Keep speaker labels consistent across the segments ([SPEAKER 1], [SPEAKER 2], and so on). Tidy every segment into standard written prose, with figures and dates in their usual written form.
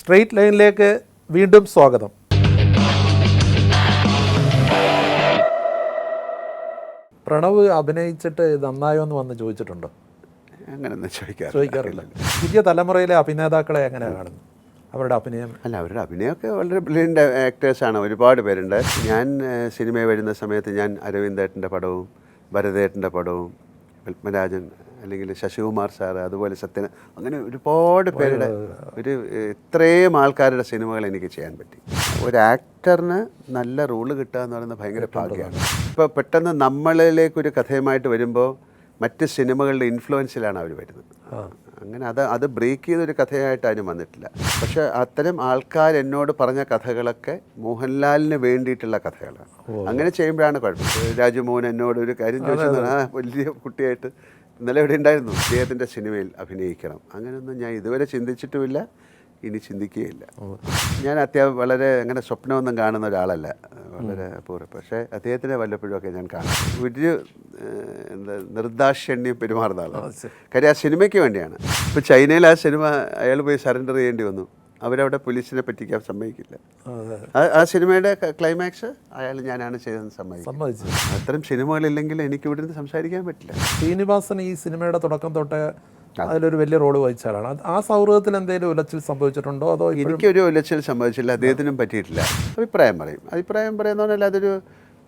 [SPEAKER 1] Straight ലൈനിലേക്ക് വീണ്ടും സ്വാഗതം. പ്രണവ് അഭിനയിച്ചിട്ട് നന്നായോ എന്ന് വന്ന് ചോദിച്ചിട്ടുണ്ടോ?
[SPEAKER 2] അങ്ങനെയൊന്നും
[SPEAKER 1] ചോദിക്കാറില്ല. പുതിയ തലമുറയിലെ അഭിനേതാക്കളെ എങ്ങനെയാണ് കാണുന്നത്? അവരുടെ അഭിനയം
[SPEAKER 2] അവരുടെ അഭിനയമൊക്കെ വളരെ ബ്രില്യൻ്റ് ആക്ടേഴ്സാണ്, ഒരുപാട് പേരുണ്ട്. ഞാൻ സിനിമയിൽ വരുന്ന സമയത്ത് ഞാൻ അരവിന്ദേട്ടൻ്റെ പടവും ഭരതേട്ടൻ്റെ പടവും പത്മരാജൻ അല്ലെങ്കിൽ ശശികുമാർ സാറ് അതുപോലെ സത്യൻ, അങ്ങനെ ഒരുപാട് പേരുടെ ഇത്രയും ആൾക്കാരുടെ സിനിമകൾ എനിക്ക് ചെയ്യാൻ പറ്റി. ഒരു ആക്ടറിന് നല്ല റോള് കിട്ടുക എന്ന് പറയുന്നത് ഭയങ്കര ഭാഗ്യമാണ്. ഇപ്പോൾ പെട്ടെന്ന് നമ്മളിലേക്കൊരു കഥയുമായിട്ട് വരുമ്പോൾ മറ്റ് സിനിമകളുടെ ഇൻഫ്ലുവൻസിലാണ് അവർ വരുന്നത്. അങ്ങനെ അത് ബ്രേക്ക് ചെയ്തൊരു കഥയായിട്ട് അതിന് വന്നിട്ടില്ല. പക്ഷെ അത്തരം ആൾക്കാർ എന്നോട് പറഞ്ഞ കഥകളൊക്കെ മോഹൻലാലിന് വേണ്ടിയിട്ടുള്ള കഥകളാണ്. അങ്ങനെ ചെയ്യുമ്പോഴാണ് കുഴപ്പം. രാജുമോഹൻ എന്നോട് ഒരു കാര്യം ചോദിച്ചത്, വലിയ കുട്ടിയായിട്ട് ഇന്നലെ ഇവിടെ ഉണ്ടായിരുന്നു, അദ്ദേഹത്തിൻ്റെ സിനിമയിൽ അഭിനയിക്കണം. അങ്ങനെയൊന്നും ഞാൻ ഇതുവരെ ചിന്തിച്ചിട്ടുമില്ല, ഇനി ചിന്തിക്കുകയില്ല. ഞാൻ വളരെ അങ്ങനെ സ്വപ്നമൊന്നും കാണുന്ന ഒരാളല്ല, വളരെ അപൂർവം. പക്ഷേ അദ്ദേഹത്തിനെ വല്ലപ്പോഴുമൊക്കെ ഞാൻ കാണും. ഒരു നിർദാക്ഷിണ്യം പെരുമാറുന്ന ആളാണ്. കാര്യം ആ സിനിമയ്ക്ക് വേണ്ടിയാണ്. ഇപ്പോൾ ചൈനയിൽ ആ സിനിമ അയാൾ പോയി സറണ്ടർ ചെയ്യേണ്ടി വന്നു. അവരവിടെ പോലീസിനെ പറ്റിക്കാൻ സമ്മതിക്കില്ല. ആ സിനിമയുടെ ക്ലൈമാക്സ് ഞാനാണ് ചെയ്തതെന്ന് സമ്മതിച്ചു. അത്തരം സിനിമകളില്ലെങ്കിൽ എനിക്ക് ഇവിടെ നിന്ന് സംസാരിക്കാൻ പറ്റില്ല.
[SPEAKER 1] ശ്രീനിവാസൻ ഈ സിനിമയുടെ തുടക്കം തൊട്ട് അതിലൊരു വലിയ റോള് വഹിച്ചാലാണ്. ആ സൗഹൃദത്തിൽ എന്തെങ്കിലും ഉലച്ചിൽ സംഭവിച്ചിട്ടുണ്ടോ? അതോ
[SPEAKER 2] എനിക്കൊരു ഉലച്ചിൽ സംഭവിച്ചില്ല, അദ്ദേഹത്തിനും പറ്റിയിട്ടില്ല. അഭിപ്രായം പറയുന്ന പറഞ്ഞാൽ അതൊരു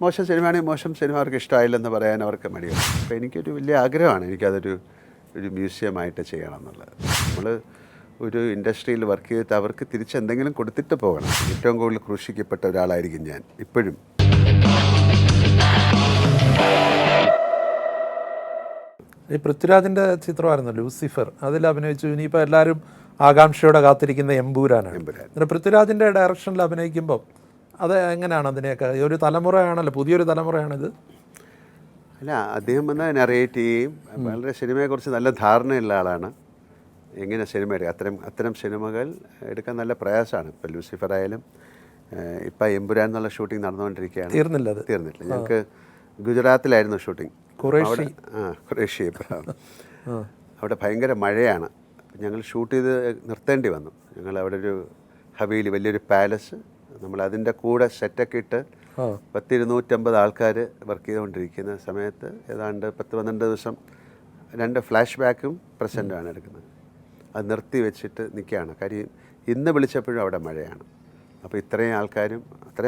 [SPEAKER 2] മോശം സിനിമയാണെങ്കിൽ മോശം സിനിമ അവർക്ക് ഇഷ്ടമായില്ലെന്ന് പറയാൻ അവർക്ക് മടിയാണ്. അപ്പോൾ എനിക്കൊരു വലിയ ആഗ്രഹമാണ്, എനിക്കതൊരു മ്യൂസിയമായിട്ട് ചെയ്യണം എന്നുള്ളത്. നമ്മൾ ഒരു ഇൻഡസ്ട്രിയിൽ വർക്ക് ചെയ്തിട്ട് അവർക്ക് തിരിച്ചെന്തെങ്കിലും കൊടുത്തിട്ട് പോകണം. ഏറ്റവും കൂടുതൽ ക്രൂശിക്കപ്പെട്ട ഒരാളായിരിക്കും ഞാൻ ഇപ്പോഴും.
[SPEAKER 1] ഈ പൃഥ്വിരാജിൻ്റെ ചിത്രമായിരുന്നു ലൂസിഫർ, അതിൽ അഭിനയിച്ചു. ഇനിയിപ്പോൾ എല്ലാവരും ആകാംക്ഷയോടെ കാത്തിരിക്കുന്ന എമ്പൂരാനാണ്. പൃഥ്വിരാജിൻ്റെ ഡയറക്ഷനിൽ അഭിനയിക്കുമ്പോൾ അത് എങ്ങനെയാണ്? അതിനെയൊക്കെ ഒരു തലമുറയാണല്ലോ, പുതിയൊരു തലമുറയാണിത്.
[SPEAKER 2] അല്ല, അദ്ദേഹം വന്ന് നറേറ്റ് ചെയ്യും. വളരെ സിനിമയെക്കുറിച്ച് നല്ല ധാരണയുള്ള ആളാണ്. എങ്ങനെ സിനിമ എടുക്കുക, അത്തരം സിനിമകൾ എടുക്കാൻ നല്ല പ്രയാസമാണ്. ഇപ്പോൾ ലൂസിഫർ ആയാലും ഇപ്പം എമ്പുരാൻ എന്നുള്ള ഷൂട്ടിംഗ് നടന്നുകൊണ്ടിരിക്കുകയാണ്. തീർന്നില്ല. ഞങ്ങൾക്ക് ഗുജറാത്തിലായിരുന്നു ഷൂട്ടിംഗ്. ഖുറേഷി. അവിടെ ഭയങ്കര മഴയാണ്. ഞങ്ങൾ ഷൂട്ട് ചെയ്ത് നിർത്തേണ്ടി വന്നു. ഞങ്ങൾ അവിടെ ഒരു ഹവേലി, വലിയൊരു പാലസ്, നമ്മൾ അതിൻ്റെ കൂടെ സെറ്റൊക്കെ ഇട്ട് 250 ആൾക്കാർ വർക്ക് ചെയ്തുകൊണ്ടിരിക്കുന്ന സമയത്ത് ഏതാണ്ട് 10-12 ദിവസം 2 ഫ്ലാഷ് ബാക്കും പ്രസൻറ്റുമാണ് എടുക്കുന്നത്. അത് നിർത്തി വെച്ചിട്ട് നിൽക്കുകയാണ്. കാര്യം ഇന്ന് വിളിച്ചപ്പോഴും അവിടെ മഴയാണ്. അപ്പോൾ ഇത്രയും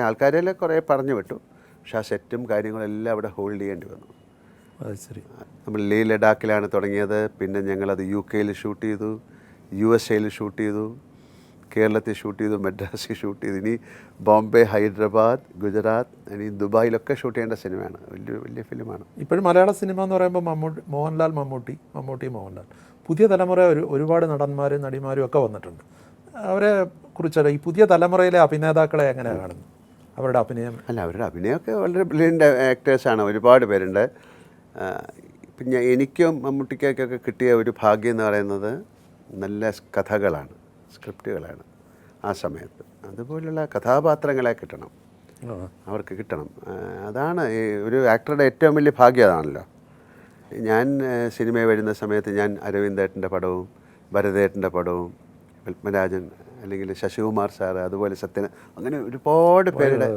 [SPEAKER 2] ആൾക്കാരെല്ലാം കുറേ പറഞ്ഞു വിട്ടു. പക്ഷെ ആ സെറ്റും കാര്യങ്ങളെല്ലാം അവിടെ ഹോൾഡ് ചെയ്യേണ്ടി വന്നു.
[SPEAKER 1] ശരി.
[SPEAKER 2] നമ്മൾ ലേ ലഡാക്കിലാണ് തുടങ്ങിയത്. പിന്നെ ഞങ്ങളത് UK ഷൂട്ട് ചെയ്തു, USA ഷൂട്ട് ചെയ്തു, കേരളത്തിൽ ഷൂട്ട് ചെയ്തു, മദ്രാസിൽ ഷൂട്ട് ചെയ്തു. ഇനി ബോംബെ, ഹൈദരാബാദ്, ഗുജറാത്ത്, ഇനി ദുബായിലൊക്കെ ഷൂട്ട് ചെയ്യേണ്ട സിനിമയാണ്. വലിയ ഫിലിമാണ്.
[SPEAKER 1] ഇപ്പോഴും മലയാള സിനിമ എന്ന് പറയുമ്പോൾ മമ്മൂട്ടി, മോഹൻലാൽ. പുതിയ തലമുറ ഒരുപാട് നടന്മാരും നടിമാരും ഒക്കെ വന്നിട്ടുണ്ട്. അവരെ കുറിച്ചല്ല, ഈ പുതിയ തലമുറയിലെ അഭിനേതാക്കളെ എങ്ങനെയാണ് കാണുന്നത്? അവരുടെ അഭിനയം
[SPEAKER 2] അവരുടെ അഭിനയമൊക്കെ വളരെ ബ്രില്യൻ്റ് ആക്ടേഴ്സാണ്, ഒരുപാട് പേരുണ്ട്. പിന്നെ എനിക്കും മമ്മൂട്ടിക്കൊക്കെ കിട്ടിയ ഒരു ഭാഗ്യം എന്ന് പറയുന്നത് നല്ല കഥകളാണ്, സ്ക്രിപ്റ്റുകളാണ്. ആ സമയത്ത് അതുപോലുള്ള കഥാപാത്രങ്ങളെ അവർക്ക് കിട്ടണം. അതാണ് ഒരു ആക്ടറുടെ ഏറ്റവും വലിയ ഭാഗ്യം, അതാണല്ലോ. ഞാൻ സിനിമയിൽ വരുന്ന സമയത്ത് ഞാൻ അരവിന്ദേട്ടൻ്റെ പടവും ഭരതേട്ടൻ്റെ പടവും പത്മരാജൻ അല്ലെങ്കിൽ ശശികുമാർ സാറ് അതുപോലെ സത്യൻ, അങ്ങനെ ഒരുപാട് പേരുടെ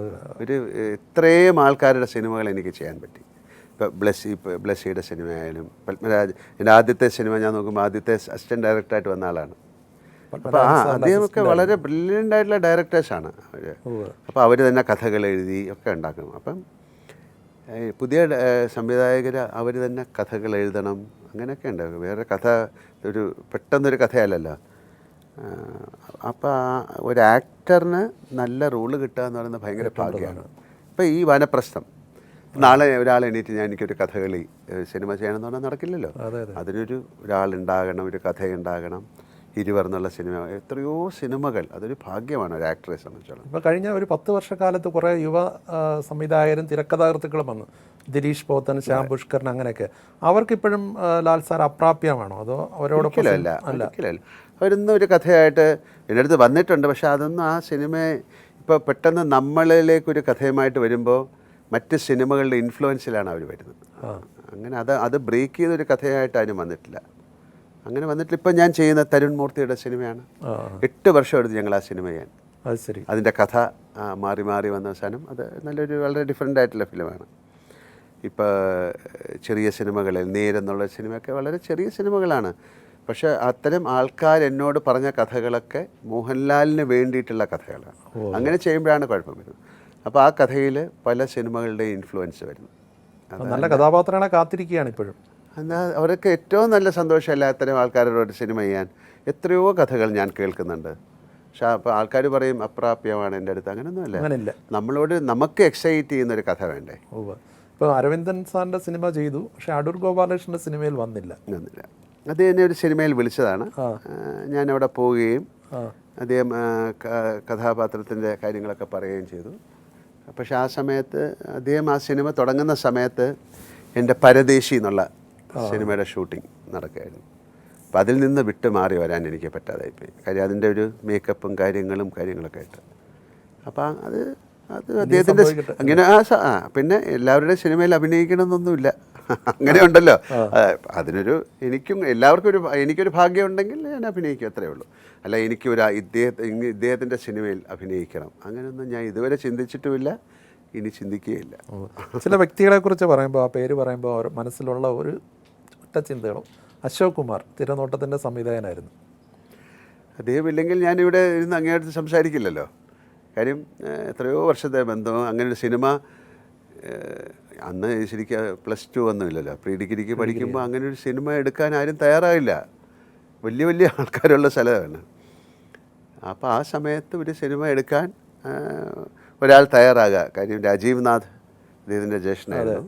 [SPEAKER 2] ഇത്രയും ആൾക്കാരുടെ സിനിമകൾ എനിക്ക് ചെയ്യാൻ പറ്റി. ഇപ്പോൾ ബ്ലസ്സിയുടെ സിനിമയായാലും എൻ്റെ ആദ്യത്തെ സിനിമ ഞാൻ നോക്കുമ്പോൾ ആദ്യത്തെ അസിസ്റ്റൻറ്റ് ഡയറക്ടറായിട്ട് വന്ന ആളാണ്. അപ്പോൾ അദ്ദേഹമൊക്കെ വളരെ ബ്രില്യൻ്റ് ആയിട്ടുള്ള ഡയറക്ടേഴ്സാണ് അവർ. അപ്പോൾ അവർ തന്നെ കഥകൾ എഴുതി ഒക്കെ ഉണ്ടാക്കും. അപ്പം പുതിയ സംവിധായകർ അവർ തന്നെ കഥകൾ എഴുതണം, അങ്ങനെയൊക്കെ ഉണ്ട്. വേറെ കഥ പെട്ടെന്നൊരു കഥയല്ലല്ലോ. അപ്പോൾ ഒരു ആക്ടറിന് നല്ല റോള് കിട്ടുക എന്ന് പറയുന്നത് ഭയങ്കര ഭാഗ്യമാണ്. ഇപ്പോൾ ഈ വനപ്രസ്ഥം, നാളെ ഒരാൾ എണീറ്റ് എനിക്കൊരു കഥകളി സിനിമ ചെയ്യണമെന്ന് പറഞ്ഞാൽ നടക്കില്ലല്ലോ. ഒരാളുണ്ടാകണം, ഒരു കഥയുണ്ടാകണം. ഇരുവർന്നുള്ള സിനിമ, എത്രയോ സിനിമകൾ, അതൊരു ഭാഗ്യമാണ് ഒരു ആക്ടറെ സംബന്ധിച്ചോളം.
[SPEAKER 1] ഇപ്പോൾ കഴിഞ്ഞ ഒരു 10 വർഷക്കാലത്ത് കുറേ യുവ സംവിധായകരും തിരക്കഥാകൃത്തുക്കളും വന്നു. ദിലീഷ് പോത്തൻ, ശ്യാം പുഷ്കരൻ, അങ്ങനെയൊക്കെ. അവർക്കിപ്പോഴും ലാൽ സാർ അപ്രാപ്യമാണോ? അതോ അവരോടൊപ്പം?
[SPEAKER 2] അല്ല, അവരൊന്നും ഒരു കഥയായിട്ട് എൻ്റെ അടുത്ത് വന്നിട്ടുണ്ട്. പക്ഷെ അതൊന്നും ആ സിനിമയെ ഇപ്പോൾ പെട്ടെന്ന് നമ്മളിലേക്കൊരു കഥയുമായിട്ട് വരുമ്പോൾ മറ്റ് സിനിമകളുടെ ഇൻഫ്ലുവൻസിലാണ് അവർ വരുന്നത്. അങ്ങനെ അത് ബ്രേക്ക് ചെയ്തൊരു കഥയായിട്ട് അതിന് വന്നിട്ടില്ല. അങ്ങനെ വന്നിട്ട് ഇപ്പം ഞാൻ ചെയ്യുന്ന തരുൺ മൂർത്തിയുടെ സിനിമയാണ്. 8 വർഷം എടുത്ത് ഞങ്ങൾ ആ സിനിമ ചെയ്യാൻ.
[SPEAKER 1] അത് ശരി.
[SPEAKER 2] അതിൻ്റെ കഥ മാറി മാറി വന്ന അവസാനം അത് നല്ലൊരു വളരെ ഡിഫറെൻ്റ് ആയിട്ടുള്ള ഫിലിമാണ്. ഇപ്പോൾ ചെറിയ സിനിമകളിൽ നേരെന്നുള്ള സിനിമയൊക്കെ വളരെ ചെറിയ സിനിമകളാണ്. പക്ഷേ അത്തരം ആൾക്കാർ എന്നോട് പറഞ്ഞ കഥകളൊക്കെ മോഹൻലാലിന് വേണ്ടിയിട്ടുള്ള കഥകളാണ്. അങ്ങനെ ചെയ്യുമ്പോഴാണ് കുഴപ്പം വരുന്നത്. അപ്പോൾ ആ കഥയിൽ പല സിനിമകളുടെ ഇൻഫ്ലുവൻസ് വരുന്നു.
[SPEAKER 1] നല്ല കഥാപാത്രങ്ങളെ കാത്തിരിക്കുകയാണ് ഇപ്പോഴും.
[SPEAKER 2] എന്നാൽ അവർക്ക് ഏറ്റവും നല്ല സന്തോഷമല്ല അത്തരം ആൾക്കാരോട് സിനിമ ചെയ്യാൻ. എത്രയോ കഥകൾ ഞാൻ കേൾക്കുന്നുണ്ട്. പക്ഷേ അപ്പോൾ ആൾക്കാർ പറയും അപ്രാപ്യമാണ് എൻ്റെ അടുത്ത്. അങ്ങനെയൊന്നുമല്ല. നമ്മളോട് നമുക്ക് എക്സൈറ്റ് ചെയ്യുന്നൊരു കഥ വേണ്ടേ.
[SPEAKER 1] ഇപ്പോൾ അരവിന്ദൻ സാറിൻ്റെ സിനിമ ചെയ്തു, പക്ഷേ അടൂർ ഗോപാലകൃഷ്ണൻ്റെ സിനിമയിൽ വന്നില്ല.
[SPEAKER 2] അത് എന്നെ ഒരു സിനിമയിൽ വിളിച്ചതാണ്. ഞാൻ അവിടെ പോവുകയും അദ്ദേഹം കഥാപാത്രത്തിൻ്റെ കാര്യങ്ങളൊക്കെ പറയുകയും ചെയ്തു. പക്ഷേ ആ സമയത്ത് അദ്ദേഹം ആ സിനിമ തുടങ്ങുന്ന സമയത്ത് എൻ്റെ പരദേശി എന്നുള്ള സിനിമയുടെ ഷൂട്ടിംഗ് നടക്കുകയായിരുന്നു. അപ്പോൾ അതിൽ നിന്ന് വിട്ട് മാറി വരാൻ എനിക്ക് പറ്റാതായിപ്പോയി. കാര്യം അതിൻ്റെ ഒരു മേക്കപ്പും കാര്യങ്ങളൊക്കെ ആയിട്ട്. അപ്പോൾ അത് അദ്ദേഹത്തിൻ്റെ അങ്ങനെ പിന്നെ എല്ലാവരുടെയും സിനിമയിൽ അഭിനയിക്കണമെന്നൊന്നുമില്ല. അങ്ങനെ ഉണ്ടല്ലോ. അതിനൊരു എനിക്കൊരു ഭാഗ്യമുണ്ടെങ്കിൽ ഞാൻ അഭിനയിക്കും, അത്രയേ ഉള്ളൂ. അല്ല ഇദ്ദേഹത്തിൻ്റെ സിനിമയിൽ അഭിനയിക്കണം അങ്ങനെയൊന്നും ഞാൻ ഇതുവരെ ചിന്തിച്ചിട്ടുമില്ല, ഇനി ചിന്തിക്കുകയില്ല.
[SPEAKER 1] ചില വ്യക്തികളെ കുറിച്ച് പറയുമ്പോൾ, ആ പേര് പറയുമ്പോൾ അവർ മനസ്സിലുള്ള ഒരു ഒറ്റ ചിന്തകളും. അശോക് കുമാർ തിരനോട്ടത്തിൻ്റെ സംവിധായകനായിരുന്നു.
[SPEAKER 2] അദ്ദേഹം ഇല്ലെങ്കിൽ ഞാനിവിടെ ഇരുന്ന് അങ്ങേയടുത്ത് സംസാരിക്കില്ലല്ലോ. കാര്യം എത്രയോ വർഷത്തെ ബന്ധം. അങ്ങനെ ഒരു സിനിമ അന്ന് ശരിക്കും +2 ഒന്നുമില്ലല്ലോ. പ്രീ ഡിഗ്രിക്ക് പഠിക്കുമ്പോൾ അങ്ങനെ ഒരു സിനിമ എടുക്കാൻ ആരും തയ്യാറായില്ല. വലിയ ആൾക്കാരുള്ള സ്ഥലമാണ്. അപ്പോൾ ആ സമയത്ത് ഒരു സിനിമ എടുക്കാൻ ഒരാൾ തയ്യാറാകുക. കാര്യം രാജീവ് നാഥ് അദ്ദേഹത്തിൻ്റെ ജ്യേഷ്ഠനായിരുന്നു.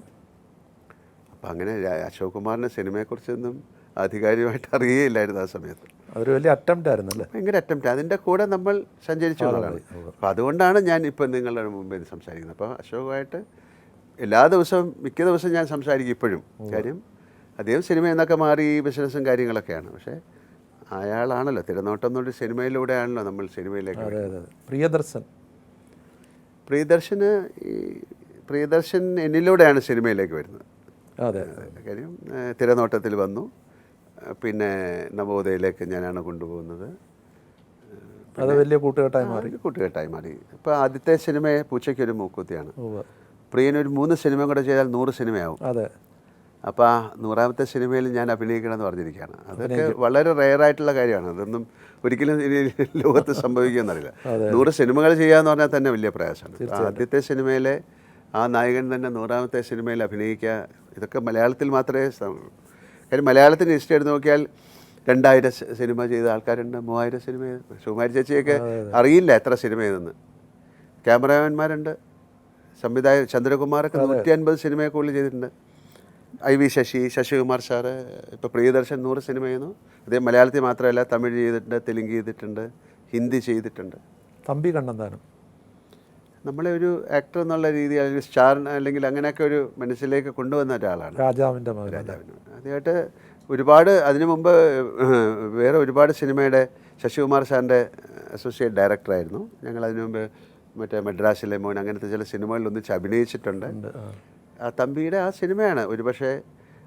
[SPEAKER 2] അപ്പോൾ അങ്ങനെ അശോക് കുമാറിൻ്റെ സിനിമയെക്കുറിച്ചൊന്നും ആധികാരികമായിട്ട് അറിയുകയില്ലായിരുന്നു ആ സമയത്ത്.
[SPEAKER 1] അതൊരു വലിയ അറ്റംപ്റ്റ് ആയിരുന്നല്ലേ.
[SPEAKER 2] ഭയങ്കര അറ്റംപ്റ്റ്. അതിൻ്റെ കൂടെ നമ്മൾ സഞ്ചരിച്ചു എന്നുള്ളതാണ്. അപ്പോൾ അതുകൊണ്ടാണ് ഞാൻ ഇപ്പം നിങ്ങളുടെ മുമ്പിൽ സംസാരിക്കുന്നത്. അപ്പോൾ അശോകുമായിട്ട് മിക്ക ദിവസവും ഞാൻ സംസാരിക്കും ഇപ്പോഴും. കാര്യം അദ്ദേഹം സിനിമ എന്നൊക്കെ മാറി ബിസിനസ്സും കാര്യങ്ങളൊക്കെയാണ്. പക്ഷേ അയാളാണല്ലോ തിരനോട്ടം എന്നൊരു സിനിമയിലൂടെയാണല്ലോ നമ്മൾ സിനിമയിലേക്ക്. പ്രിയദർശൻ എന്നിലൂടെയാണ് സിനിമയിലേക്ക് വരുന്നത്. കാര്യം തിരനോട്ടത്തിൽ വന്നു, പിന്നെ നവോദയയിലേക്ക് ഞാനാണ് കൊണ്ടുപോകുന്നത്.
[SPEAKER 1] അത് വലിയ കൂട്ടുകെട്ടായി
[SPEAKER 2] മാറി. ഇപ്പോൾ ആദ്യത്തെ സിനിമ പൂച്ചയ്ക്കൊരു മൂക്കുത്തിയാണ്. പ്രിയനൊരു 3 സിനിമ കൂടെ ചെയ്താൽ 100 സിനിമയാവും. അപ്പോൾ ആ 100ാമത്തെ സിനിമയിൽ ഞാൻ അഭിനയിക്കണമെന്ന് പറഞ്ഞിരിക്കുകയാണ്. അതൊക്കെ വളരെ റെയറായിട്ടുള്ള കാര്യമാണ്. അതൊന്നും ഒരിക്കലും ലോകത്ത് സംഭവിക്കുമെന്നറിയില്ല. 100 സിനിമകൾ ചെയ്യാന്ന് പറഞ്ഞാൽ തന്നെ വലിയ പ്രയാസമാണ്. ആദ്യത്തെ സിനിമയിലെ ആ നായകൻ തന്നെ 100ാമത്തെ സിനിമയിൽ അഭിനയിക്കുക, ഇതൊക്കെ മലയാളത്തിൽ മാത്രമേ. കാര്യം മലയാളത്തിന് ഹിസ്റ്ററി എടുത്ത് നോക്കിയാൽ 2000 സിനിമ ചെയ്ത ആൾക്കാരുണ്ട്, 3000 സിനിമ. സുകുമാരി ചേച്ചിയൊക്കെ അറിയില്ല എത്ര സിനിമ ചെയ്തെന്ന്. ക്യാമറാമാന്മാരുണ്ട്, സംവിധായകൻ ചന്ദ്രകുമാറൊക്കെ 150 സിനിമയെ കൂടുതൽ ചെയ്തിട്ടുണ്ട്. IV Sasikumar sir. ഇപ്പോൾ പ്രിയദർശൻ 100 സിനിമ ചെയ്യുന്നു. അദ്ദേഹം മലയാളത്തിൽ മാത്രമല്ല തമിഴ് ചെയ്തിട്ടുണ്ട്, തെലുങ്ക് ചെയ്തിട്ടുണ്ട്, ഹിന്ദി ചെയ്തിട്ടുണ്ട്.
[SPEAKER 1] തമ്പി കണ്ണന്താനം
[SPEAKER 2] നമ്മളെ ഒരു ആക്ടർ എന്നുള്ള രീതിയിൽ അല്ലെങ്കിൽ സ്റ്റാർ അല്ലെങ്കിൽ അങ്ങനെയൊക്കെ ഒരു മനസ്സിലേക്ക് കൊണ്ടുവന്ന ഒരാളാണ്.
[SPEAKER 1] രാജാവിന്
[SPEAKER 2] ആദ്യമായിട്ട് ഒരുപാട് അതിനു മുമ്പ് വേറെ ഒരുപാട് സിനിമയുടെ ശശികുമാർ സാറിൻ്റെ അസോസിയേറ്റ് ഡയറക്ടറായിരുന്നു. ഞങ്ങൾ അതിനു മുമ്പ് മറ്റേ മദ്രാസിലെ മോൻ അങ്ങനത്തെ ചില സിനിമകളിൽ ഒന്നിച്ച് അഭിനയിച്ചിട്ടുണ്ട്. ആ തമ്പിയുടെ ആ സിനിമയാണ് ഒരുപക്ഷെ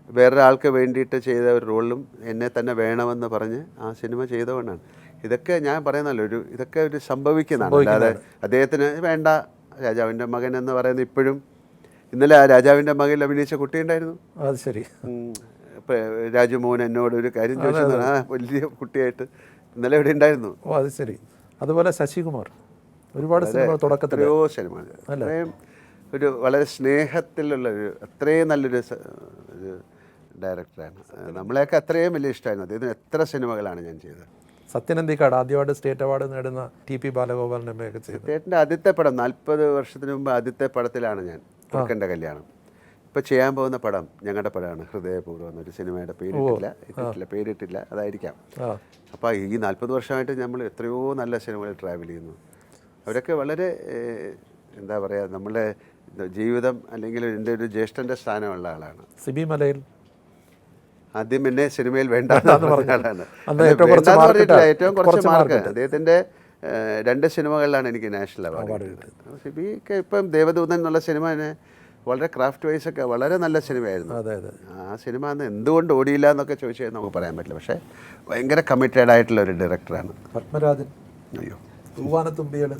[SPEAKER 2] വേറൊരാൾക്ക് വേണ്ടിയിട്ട് ചെയ്ത ഒരു റോളിലും എന്നെ തന്നെ വേണമെന്ന് പറഞ്ഞ് ആ സിനിമ ചെയ്തുകൊണ്ടാണ്. ഇതൊക്കെ ഞാൻ പറയുന്നല്ലോ, ഇതൊക്കെ ഒരു സംഭവിക്കുന്നതാണ്. അല്ലാതെ അദ്ദേഹത്തിന് വേണ്ട രാജാവിൻ്റെ മകൻ എന്ന് പറയുന്നത് ഇപ്പോഴും. ഇന്നലെ ആ രാജാവിൻ്റെ മകനിൽ അഭിനയിച്ച കുട്ടിയുണ്ടായിരുന്നു.
[SPEAKER 1] അത് ശരി.
[SPEAKER 2] രാജുമോഹൻ എന്നോട് ഒരു കാര്യം ചോദിച്ചു. വലിയ കുട്ടിയായിട്ട് ഇന്നലെ ഇവിടെ ഉണ്ടായിരുന്നു.
[SPEAKER 1] അത് ശരി. അതുപോലെ ശശികുമാർ ഒരുപാട് സിനിമ
[SPEAKER 2] എത്രയോ സിനിമ അത്രയും ഒരു വളരെ സ്നേഹത്തിലുള്ള അത്രയും നല്ലൊരു ഡയറക്ടറാണ്. നമ്മളെയൊക്കെ അത്രയും വലിയ ഇഷ്ടമായിരുന്നു അദ്ദേഹത്തിന്. എത്ര സിനിമകളാണ് ഞാൻ ചെയ്തത്.
[SPEAKER 1] സത്യനന്ദിക്കാട് ആദ്യമായിട്ട് സ്റ്റേറ്റ് അവാർഡ് നേടുന്ന TP ബാലഗോപാലിൻ്റെ അമ്മയൊക്കെ ചെയ്തു.
[SPEAKER 2] സ്റ്റേറ്റിൻ്റെ ആദ്യത്തെ പടം 40 വർഷത്തിന് മുമ്പ് ആദ്യത്തെ പടത്തിലാണ് ഞാൻ കുറുക്കൻ്റെ കല്യാണം. ഇപ്പോൾ ചെയ്യാൻ പോകുന്ന പടം ഞങ്ങളുടെ പടമാണ് ഹൃദയപൂർവ്വം എന്നൊരു സിനിമയുടെ പേരിട്ടില്ല അതായിരിക്കാം. അപ്പോൾ ഈ 40 വർഷമായിട്ട് നമ്മൾ എത്രയോ നല്ല സിനിമകൾ ട്രാവൽ ചെയ്യുന്നു. അവരൊക്കെ വളരെ എന്താ പറയുക, നമ്മളുടെ ജീവിതം അല്ലെങ്കിൽ എൻ്റെ ഒരു ജ്യേഷ്ഠൻ്റെ സ്ഥാനമുള്ള ആളാണ്.
[SPEAKER 1] സിബി മലയിൽ
[SPEAKER 2] ആദ്യം എന്നെ സിനിമയിൽ വേണ്ട ആളാണ്. ഏറ്റവും കുറച്ച് മാർക്ക് അദ്ദേഹത്തിൻ്റെ 2 സിനിമകളിലാണ് എനിക്ക് നാഷണൽ അവാർഡ് കിട്ടിയത്. സിബിക്ക് ഇപ്പം ദേവദൂതൻ എന്നുള്ള സിനിമ വളരെ ക്രാഫ്റ്റ് വൈസ് ഒക്കെ വളരെ നല്ല സിനിമയായിരുന്നു.
[SPEAKER 1] അതെ അതെ.
[SPEAKER 2] ആ സിനിമ അന്ന് എന്തുകൊണ്ട് ഓടിയില്ല എന്നൊക്കെ ചോദിച്ചാൽ നമുക്ക് പറയാൻ പറ്റില്ല. പക്ഷേ ഭയങ്കര കമ്മിറ്റഡ് ആയിട്ടുള്ള ഒരു ഡയറക്ടറാണ്.
[SPEAKER 1] പത്മരാജൻ,
[SPEAKER 2] അയ്യോ,
[SPEAKER 1] തൂവാനത്തുമ്പികൾ,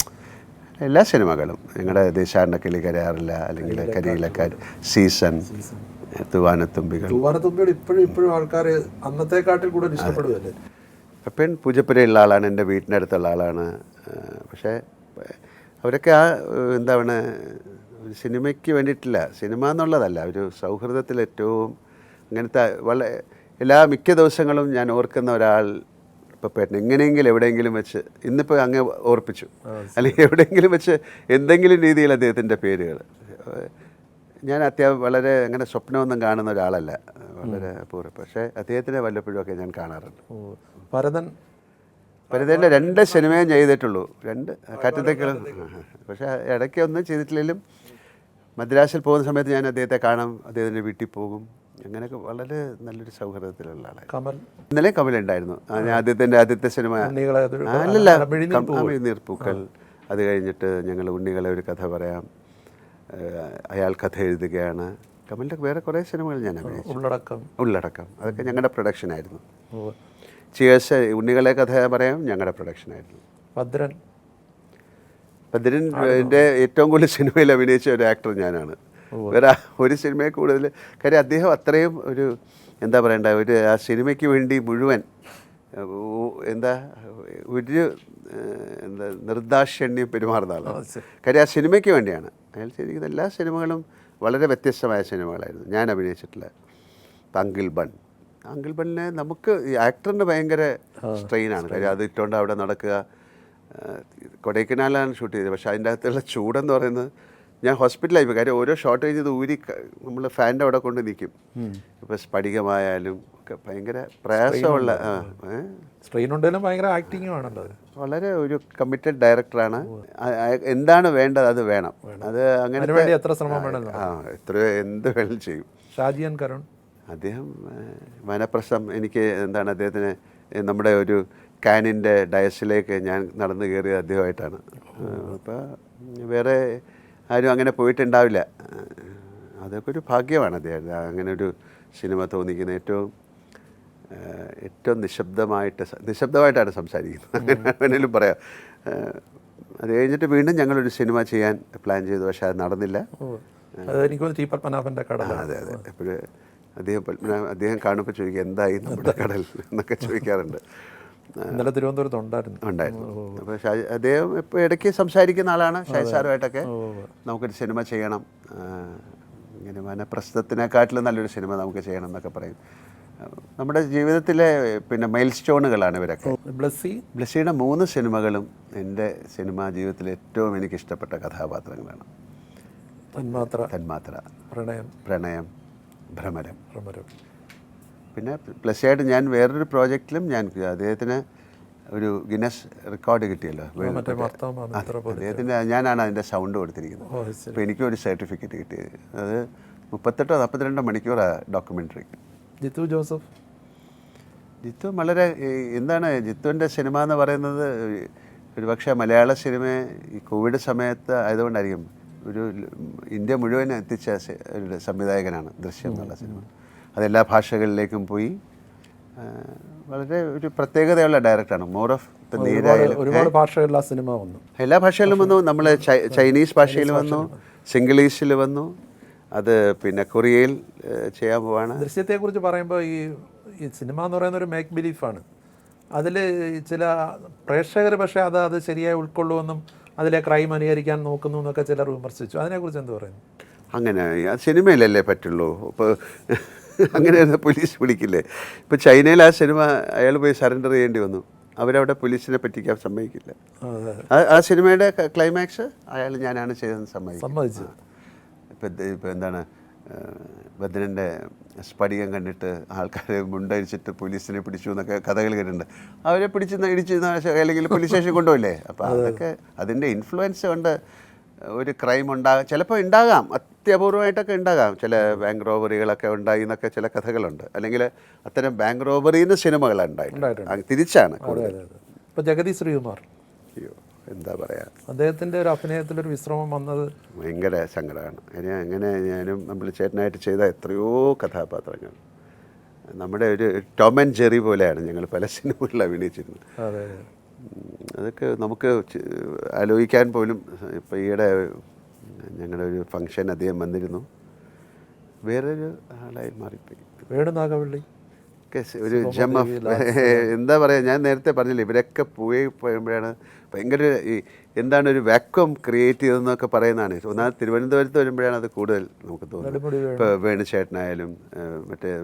[SPEAKER 2] എല്ലാ സിനിമകളും ഞങ്ങളുടെ ദേശാടന കിളി കരയാറില്ല, അല്ലെങ്കിൽ കരിയിലക്കാർ, സീസൺ, തൂവാനത്തുമ്പികൾ.
[SPEAKER 1] തൂവാനത്തുമ്പികൾ ഇപ്പോഴും ആൾക്കാർ അന്നത്തെക്കാട്ടിൽ കൂടുതൽ ഇഷ്ടപ്പെടുകയല്ലേ.
[SPEAKER 2] പപ്പൻ പൂജപ്പുരയുള്ള ആളാണ്, എൻ്റെ വീട്ടിൻ്റെ അടുത്തുള്ള ആളാണ്. പക്ഷേ അവരൊക്കെ ആ എന്താണ് സിനിമയ്ക്ക് വേണ്ടിയിട്ടില്ല, സിനിമ എന്നുള്ളതല്ല, ഒരു സൗഹൃദത്തിൽ ഏറ്റവും അങ്ങനത്തെ എല്ലാ മിക്ക ദിവസങ്ങളും ഞാൻ ഓർക്കുന്ന ഒരാൾ പപ്പേട്ടൻ. എങ്ങനെയെങ്കിലും എവിടെയെങ്കിലും വെച്ച് ഇന്നിപ്പോൾ അങ്ങ് ഓർപ്പിച്ചു, അല്ലെങ്കിൽ എവിടെയെങ്കിലും വെച്ച് എന്തെങ്കിലും രീതിയിൽ അദ്ദേഹത്തിൻ്റെ പേരുകൾ. ഞാൻ വളരെ അങ്ങനെ സ്വപ്നമൊന്നും കാണുന്ന ഒരാളല്ല, വളരെ അപൂർവം. പക്ഷേ അദ്ദേഹത്തിനെ വല്ലപ്പോഴുമൊക്കെ ഞാൻ കാണാറുണ്ട്. ഭരതൻ്റെ 2 സിനിമയും ചെയ്തിട്ടുള്ളൂ, 2 കാറ്റത്തേക്കുള്ള. പക്ഷേ ഇടയ്ക്ക് ഒന്നും ചെയ്തിട്ടില്ലെങ്കിലും മദ്രാസിൽ പോകുന്ന സമയത്ത് ഞാൻ അദ്ദേഹത്തെ കാണാം, അദ്ദേഹത്തിൻ്റെ വീട്ടിൽ പോകും. അങ്ങനെയൊക്കെ വളരെ നല്ലൊരു സൗഹൃദത്തിലുള്ള ആളാണ്.
[SPEAKER 1] കമൽ,
[SPEAKER 2] ഇന്നലെ കമലുണ്ടായിരുന്നു. ഞാൻ ആദ്യത്തെ സിനിമ അല്ലല്ല, നീർപ്പൂക്കൾ. അത് കഴിഞ്ഞിട്ട് ഞങ്ങൾ ഉണ്ണികളെ ഒരു കഥ പറയാം, അയാൾ കഥ എഴുതുകയാണ്. കമലിൻ്റെ വേറെ കുറേ സിനിമകൾ ഞാൻ അഭിനയിച്ചു. ഉള്ളടക്കം അതൊക്കെ ഞങ്ങളുടെ പ്രൊഡക്ഷനായിരുന്നു. ചിയേഴ്സ്, ഉണ്ണികളെ കഥ പറയാം, ഞങ്ങളുടെ പ്രൊഡക്ഷനായിരുന്നു. ഭദ്രൻ്റെ ഏറ്റവും കൂടുതൽ സിനിമയിൽ അഭിനയിച്ച ഒരു ആക്ടർ ഞാനാണ്. വേറെ ഒരു സിനിമയെ കൂടുതൽ. കാര്യം അദ്ദേഹം അത്രയും ഒരു എന്താ പറയണ്ട, ഒരു ആ സിനിമയ്ക്ക് വേണ്ടി മുഴുവൻ ഒരു നിർദാക്ഷിണ്യം പെരുമാറുന്ന ആളാണ്. കാര്യം ആ സിനിമയ്ക്ക് വേണ്ടിയാണ് അയാൾ ചെയ്തിരിക്കുന്ന എല്ലാ സിനിമകളും വളരെ വ്യത്യസ്തമായ സിനിമകളായിരുന്നു ഞാൻ അഭിനയിച്ചിട്ടുള്ള. അങ്കിൾ ബണ്ണിനെ നമുക്ക് ഈ ആക്ടറിന് ഭയങ്കര സ്ട്രെയിനാണ്. കാര്യം അത് ഇട്ടുകൊണ്ട് അവിടെ നടക്കുക. കൊടൈക്കനാലാണ് ഷൂട്ട് ചെയ്തത്. പക്ഷേ അതിൻ്റെ അകത്തുള്ള ചൂടെന്ന് പറയുന്നത്, ഞാൻ ഹോസ്പിറ്റലായി പോയി. കാര്യം ഓരോ ഷോട്ട് കഴിഞ്ഞത് ഊരി നമ്മൾ ഫാനിൻ്റെ അവിടെ കൊണ്ട് നിൽക്കും. ഇപ്പോൾ സ്ഫടികമായാലും ഒക്കെ ഭയങ്കര പ്രയാസമുള്ള
[SPEAKER 1] സ്ട്രെയിൻ ഉണ്ടെങ്കിലും ഭയങ്കര ആക്ടിങ്ങും ആണല്ലോ.
[SPEAKER 2] വളരെ ഒരു കമ്മിറ്റഡ് ഡയറക്ടറാണ്. എന്താണ് വേണ്ടത് അത് വേണം. അത് അങ്ങനെ
[SPEAKER 1] എത്ര ശ്രമം വേണം,
[SPEAKER 2] എന്ത് വേണം ചെയ്യും.
[SPEAKER 1] ഷാജിയൻ കരുൺ,
[SPEAKER 2] അദ്ദേഹം വനപ്രസ്ഥം. എനിക്ക് എന്താണ് അദ്ദേഹത്തിന് നമ്മുടെ ഒരു കാനിൻ്റെ ഡയസിലേക്ക് ഞാൻ നടന്നു കയറിയത് അദ്ദേഹമായിട്ടാണ്. അപ്പോൾ വേറെ ആരും അങ്ങനെ പോയിട്ടുണ്ടാവില്ല. അതൊക്കെ ഒരു ഭാഗ്യമാണ് അദ്ദേഹം അങ്ങനെ ഒരു സിനിമ തോന്നിക്കുന്നത്. ഏറ്റവും നിശബ്ദമായിട്ടാണ് സംസാരിക്കുന്നത്, അങ്ങനെ വേണേലും പറയാം. അത് കഴിഞ്ഞിട്ട് വീണ്ടും ഞങ്ങളൊരു സിനിമ ചെയ്യാൻ പ്ലാൻ ചെയ്തു. പക്ഷേ അത് നടന്നില്ല. അതെ അതെ. എപ്പോഴും അദ്ദേഹം കാണുമ്പോൾ ചോദിക്കുക, എന്തായി നമ്മുടെ കടൽ എന്നൊക്കെ ചോദിക്കാറുണ്ട്.
[SPEAKER 1] ഇന്നലെ തിരുവനന്തപുരത്ത്
[SPEAKER 2] ഉണ്ടായിരുന്നു. അപ്പോൾ അദ്ദേഹം ഇപ്പോൾ ഇടയ്ക്ക് സംസാരിക്കുന്ന ആളാണ്. ഷായ്സാറുമായിട്ടൊക്കെ നമുക്കൊരു സിനിമ ചെയ്യണം, ഇങ്ങനെ വനപ്രസ്ഥത്തിനെക്കാട്ടിലും നല്ലൊരു സിനിമ നമുക്ക് ചെയ്യണം എന്നൊക്കെ പറയും. നമ്മുടെ ജീവിതത്തിലെ മൈൽ സ്റ്റോണുകളാണ് ഇവരൊക്കെ. ബ്ലസ്സിയുടെ 3 സിനിമകളും എൻ്റെ സിനിമാ ജീവിതത്തിലെ ഏറ്റവും എനിക്കിഷ്ടപ്പെട്ട കഥാപാത്രങ്ങളാണ്. തന്മാത്ര, പ്രണയം, ഭ്രമരം. പിന്നെ ബ്ലസ്സിയായിട്ട് ഞാൻ വേറൊരു പ്രോജക്റ്റിലും അദ്ദേഹത്തിന് ഒരു ഗിന്നസ് റെക്കോർഡ് കിട്ടിയല്ലോ. അദ്ദേഹത്തിൻ്റെ ഞാനാണ് അതിൻ്റെ സൗണ്ട് കൊടുത്തിരിക്കുന്നത്. അപ്പോൾ എനിക്കും ഒരു സർട്ടിഫിക്കറ്റ് കിട്ടിയത്. അത് 48-42 മണിക്കൂറാണ് ഡോക്യുമെൻ്ററി. ജിത്തു വളരെ എന്താണ് ജിത്തുവിൻ്റെ സിനിമ എന്ന് പറയുന്നത്, ഒരു പക്ഷേ മലയാള സിനിമ ഈ കോവിഡ് സമയത്ത് ആയതുകൊണ്ടായിരിക്കും ഒരു ഇന്ത്യ മുഴുവൻ എത്തിച്ച ഒരു സംവിധായകനാണ് ദൃശ്യം എന്നുള്ള സിനിമ. അതെല്ലാ ഭാഷകളിലേക്കും പോയി. വളരെ ഒരു പ്രത്യേകതയുള്ള ഡയറക്ടറാണ്. മോർ ഓഫ്
[SPEAKER 1] ഒരുപാട് ഭാഷകളിൽ സിനിമ വന്നു, എല്ലാ
[SPEAKER 2] ഭാഷയിലും വന്നു. നമ്മൾ ചൈനീസ് ഭാഷയിൽ വന്നു, സിംഗ്ലീഷിൽ വന്നു. അത് കൊറിയയിൽ ചെയ്യാൻ പോവാണ്.
[SPEAKER 1] ദൃശ്യത്തെക്കുറിച്ച് പറയുമ്പോൾ ഈ സിനിമ എന്ന് പറയുന്ന ഒരു മേക്ക് ബിലീഫാണ്. അതിൽ ചില പ്രേക്ഷകർ പക്ഷേ അത് ശരിയായി ഉൾക്കൊള്ളുമെന്നും അതിലെ ക്രൈം അനുകരിക്കാൻ നോക്കുന്നു എന്നൊക്കെ ചിലർ വിമർശിച്ചു. അതിനെക്കുറിച്ച് എന്ത് പറയുന്നു?
[SPEAKER 2] അങ്ങനെ സിനിമയിലല്ലേ പറ്റുള്ളൂ. ഇപ്പോൾ അങ്ങനെ പോലീസ് വിളിക്കില്ലേ? ഇപ്പോൾ ചൈനയിൽ ആ സിനിമ അയാൾ പോയി സറണ്ടർ ചെയ്യേണ്ടി വന്നു. അവരവിടെ പോലീസിനെ പറ്റിക്കാൻ സമ്മതിക്കില്ല. ആ സിനിമയുടെ ക്ലൈമാക്സ് ഞാനാണ് ചെയ്തതെന്ന് സമ്മതിച്ചു. ഇപ്പോൾ എന്താണ്, ഭദ്രൻ്റെ സ്ഫടികം കണ്ടിട്ട് ആൾക്കാർ മുണ്ടഴിച്ചിട്ട് പോലീസിനെ പിടിച്ചു എന്നൊക്കെ കഥകൾ കേട്ടിട്ടുണ്ട്. അവരെ ഇടിച്ച് അല്ലെങ്കിൽ പോലീസ് സ്റ്റേഷൻ കൊണ്ടുപോയില്ലേ? അപ്പോൾ അതൊക്കെ അതിൻ്റെ ഇൻഫ്ലുവൻസ് കൊണ്ട് ഒരു ക്രൈം ചിലപ്പോൾ ഉണ്ടാകാം, അത്യപൂർവമായിട്ടൊക്കെ ഉണ്ടാകാം. ചില ബാങ്ക് റോബറികളൊക്കെ ഉണ്ടായി എന്നൊക്കെ ചില കഥകളുണ്ട്. അല്ലെങ്കിൽ അത്തരം ബാങ്ക് റോബറിന്ന് സിനിമകളുണ്ടായിട്ടുണ്ട്. തിരിച്ചാണ്.
[SPEAKER 1] ഇപ്പോൾ ജഗതി ശ്രീകുമാർ,
[SPEAKER 2] അയ്യോ എന്താ പറയുക,
[SPEAKER 1] അദ്ദേഹത്തിൻ്റെ ഒരു അഭിനയത്തിലൊരു വിശ്രമം വന്നത്
[SPEAKER 2] ഭയങ്കര സങ്കടമാണ്. അങ്ങനെ ഞാനും നമ്മൾ ചേട്ടനായിട്ട് ചെയ്ത എത്രയോ കഥാപാത്രങ്ങൾ നമ്മുടെ ഒരു ടോം ആൻഡ് ജെറി പോലെയാണ് ഞങ്ങൾ പല സിനിമകളിൽ അഭിനയിച്ചിരുന്നത്.
[SPEAKER 1] അതെ
[SPEAKER 2] അതൊക്കെ നമുക്ക് ആലോചിക്കാൻ പോലും. ഇപ്പോൾ ഈയിടെ ഞങ്ങളുടെ ഒരു ഫംഗ്ഷൻ അദ്ദേഹം വന്നിരുന്നു, വേറൊരു ആളായി മാറിപ്പോയി.
[SPEAKER 1] വേണു നാഗവള്ളി
[SPEAKER 2] ഒരു ജം ഓഫ് എന്താ പറയുക, ഞാൻ നേരത്തെ പറഞ്ഞില്ല, ഇവരൊക്കെ പോയപ്പോഴാണ് ഭയങ്കര ഈ എന്താണ് ഒരു വാക്വം ക്രിയേറ്റ് ചെയ്തതെന്നൊക്കെ പറയുന്നതാണ്. ഒന്നാമത് തിരുവനന്തപുരത്ത് വരുമ്പോഴാണ് അത് കൂടുതൽ നമുക്ക് തോന്നുന്നത്. ഇപ്പോൾ വേണുചേട്ടനായാലും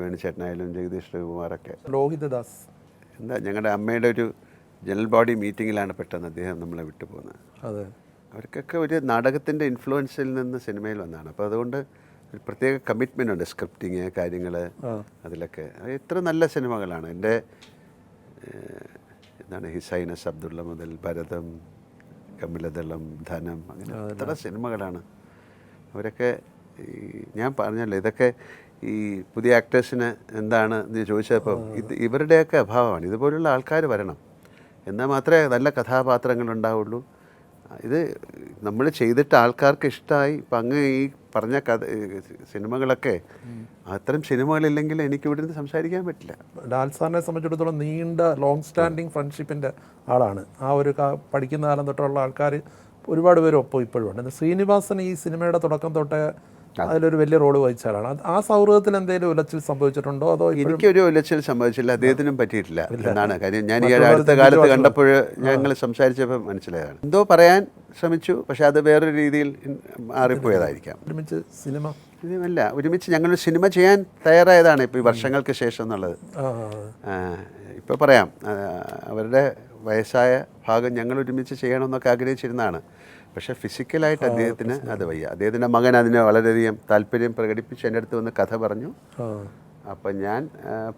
[SPEAKER 2] വേണുചേട്ടനായാലും ജഗദീഷ് ശ്രീകുമാറൊക്കെ.
[SPEAKER 1] ലോഹിതദാസ്
[SPEAKER 2] എന്താ ഞങ്ങളുടെ അമ്മയുടെ ഒരു ജനറൽ ബോഡി മീറ്റിങ്ങിലാണ് പെട്ടെന്ന് അദ്ദേഹം നമ്മളെ വിട്ടുപോകുന്നത്.
[SPEAKER 1] അതെ,
[SPEAKER 2] അവർക്കൊക്കെ ഒരു നാടകത്തിൻ്റെ ഇൻഫ്ലുവൻസിൽ നിന്ന് സിനിമയിൽ വന്നതാണ്. അപ്പോൾ അതുകൊണ്ട് ഒരു പ്രത്യേക കമ്മിറ്റ്മെൻ്റ് ഉണ്ട്, സ്ക്രിപ്റ്റിങ് കാര്യങ്ങൾ അതിലൊക്കെ. എത്ര നല്ല സിനിമകളാണ്. എൻ്റെ എന്താണ് ഹിസൈനസ് അബ്ദുള്ള മുതൽ ഭരതം, കമലദളം, ധനം, അങ്ങനെ എത്ര സിനിമകളാണ്. അവരൊക്കെ ഞാൻ പറഞ്ഞല്ലോ, ഇതൊക്കെ ഈ പുതിയ ആക്ടേഴ്സിന് എന്താണ് എന്ന് ചോദിച്ചപ്പോൾ ഇവരുടെയൊക്കെ അഭാവമാണ്. ഇതുപോലുള്ള ആൾക്കാർ വരണം, എന്നാൽ മാത്രമേ നല്ല കഥാപാത്രങ്ങൾ ഉണ്ടാവുള്ളൂ. ഇത് നമ്മൾ ചെയ്തിട്ട് ആൾക്കാർക്ക് ഇഷ്ടമായി. ഇപ്പം അങ്ങ് ഈ പറഞ്ഞ സിനിമകളൊക്കെ, അത്തരം സിനിമകളില്ലെങ്കിൽ എനിക്ക് ഇവിടെ നിന്ന് സംസാരിക്കാൻ പറ്റില്ല.
[SPEAKER 1] ലാൽ സാറിനെ സംബന്ധിച്ചിടത്തോളം നീണ്ട ലോങ് സ്റ്റാൻഡിങ് ഫ്രണ്ട്ഷിപ്പിൻ്റെ ആളാണ്. ആ ഒരു പഠിക്കുന്ന കാലം തൊട്ടുള്ള ആൾക്കാർ ഒരുപാട് പേര് ഒപ്പം ഇപ്പോഴും ഉണ്ട്. ശ്രീനിവാസൻ ഈ സിനിമയുടെ തുടക്കം തൊട്ടേ അതിലൊരു വലിയ റോള് വഹിച്ച ആളാണ്. ആ സൗഹൃദത്തിൽ എന്തെങ്കിലും ഉലച്ചിൽ സംഭവിച്ചിട്ടുണ്ടോ? അതോ
[SPEAKER 2] എനിക്കൊരു ഉലച്ചിൽ സംഭവിച്ചില്ല, അദ്ദേഹത്തിനും പറ്റിയിട്ടില്ല എന്നാണ് കാര്യം. ഞാൻ ഈ അടുത്ത കാലത്ത് കണ്ടപ്പോൾ ഞങ്ങൾ സംസാരിച്ചപ്പോൾ മനസ്സിലായതാണ്. എന്തോ പറയാൻ ശ്രമിച്ചു, പക്ഷെ അത് വേറൊരു രീതിയിൽ മാറിപ്പോയതായിരിക്കാം.
[SPEAKER 1] ഒരുമിച്ച് സിനിമ
[SPEAKER 2] ഇതുമല്ല, ഒരുമിച്ച് ഞങ്ങളൊരു സിനിമ ചെയ്യാൻ തയ്യാറായതാണ് ഇപ്പോൾ ഈ വർഷങ്ങൾക്ക് ശേഷം എന്നുള്ളത്. ഇപ്പോൾ പറയാം, അവരുടെ വയസ്സായ ഭാഗം ഞങ്ങൾ ഒരുമിച്ച് ചെയ്യണമെന്നൊക്കെ ആഗ്രഹിച്ചിരുന്നതാണ്. പക്ഷേ ഫിസിക്കലായിട്ട് അദ്ദേഹത്തിന് അത് വയ്യ. അദ്ദേഹത്തിൻ്റെ മകൻ അതിന് വളരെയധികം താല്പര്യം പ്രകടിപ്പിച്ച് എൻ്റെ അടുത്ത് വന്ന് കഥ പറഞ്ഞു. അപ്പം ഞാൻ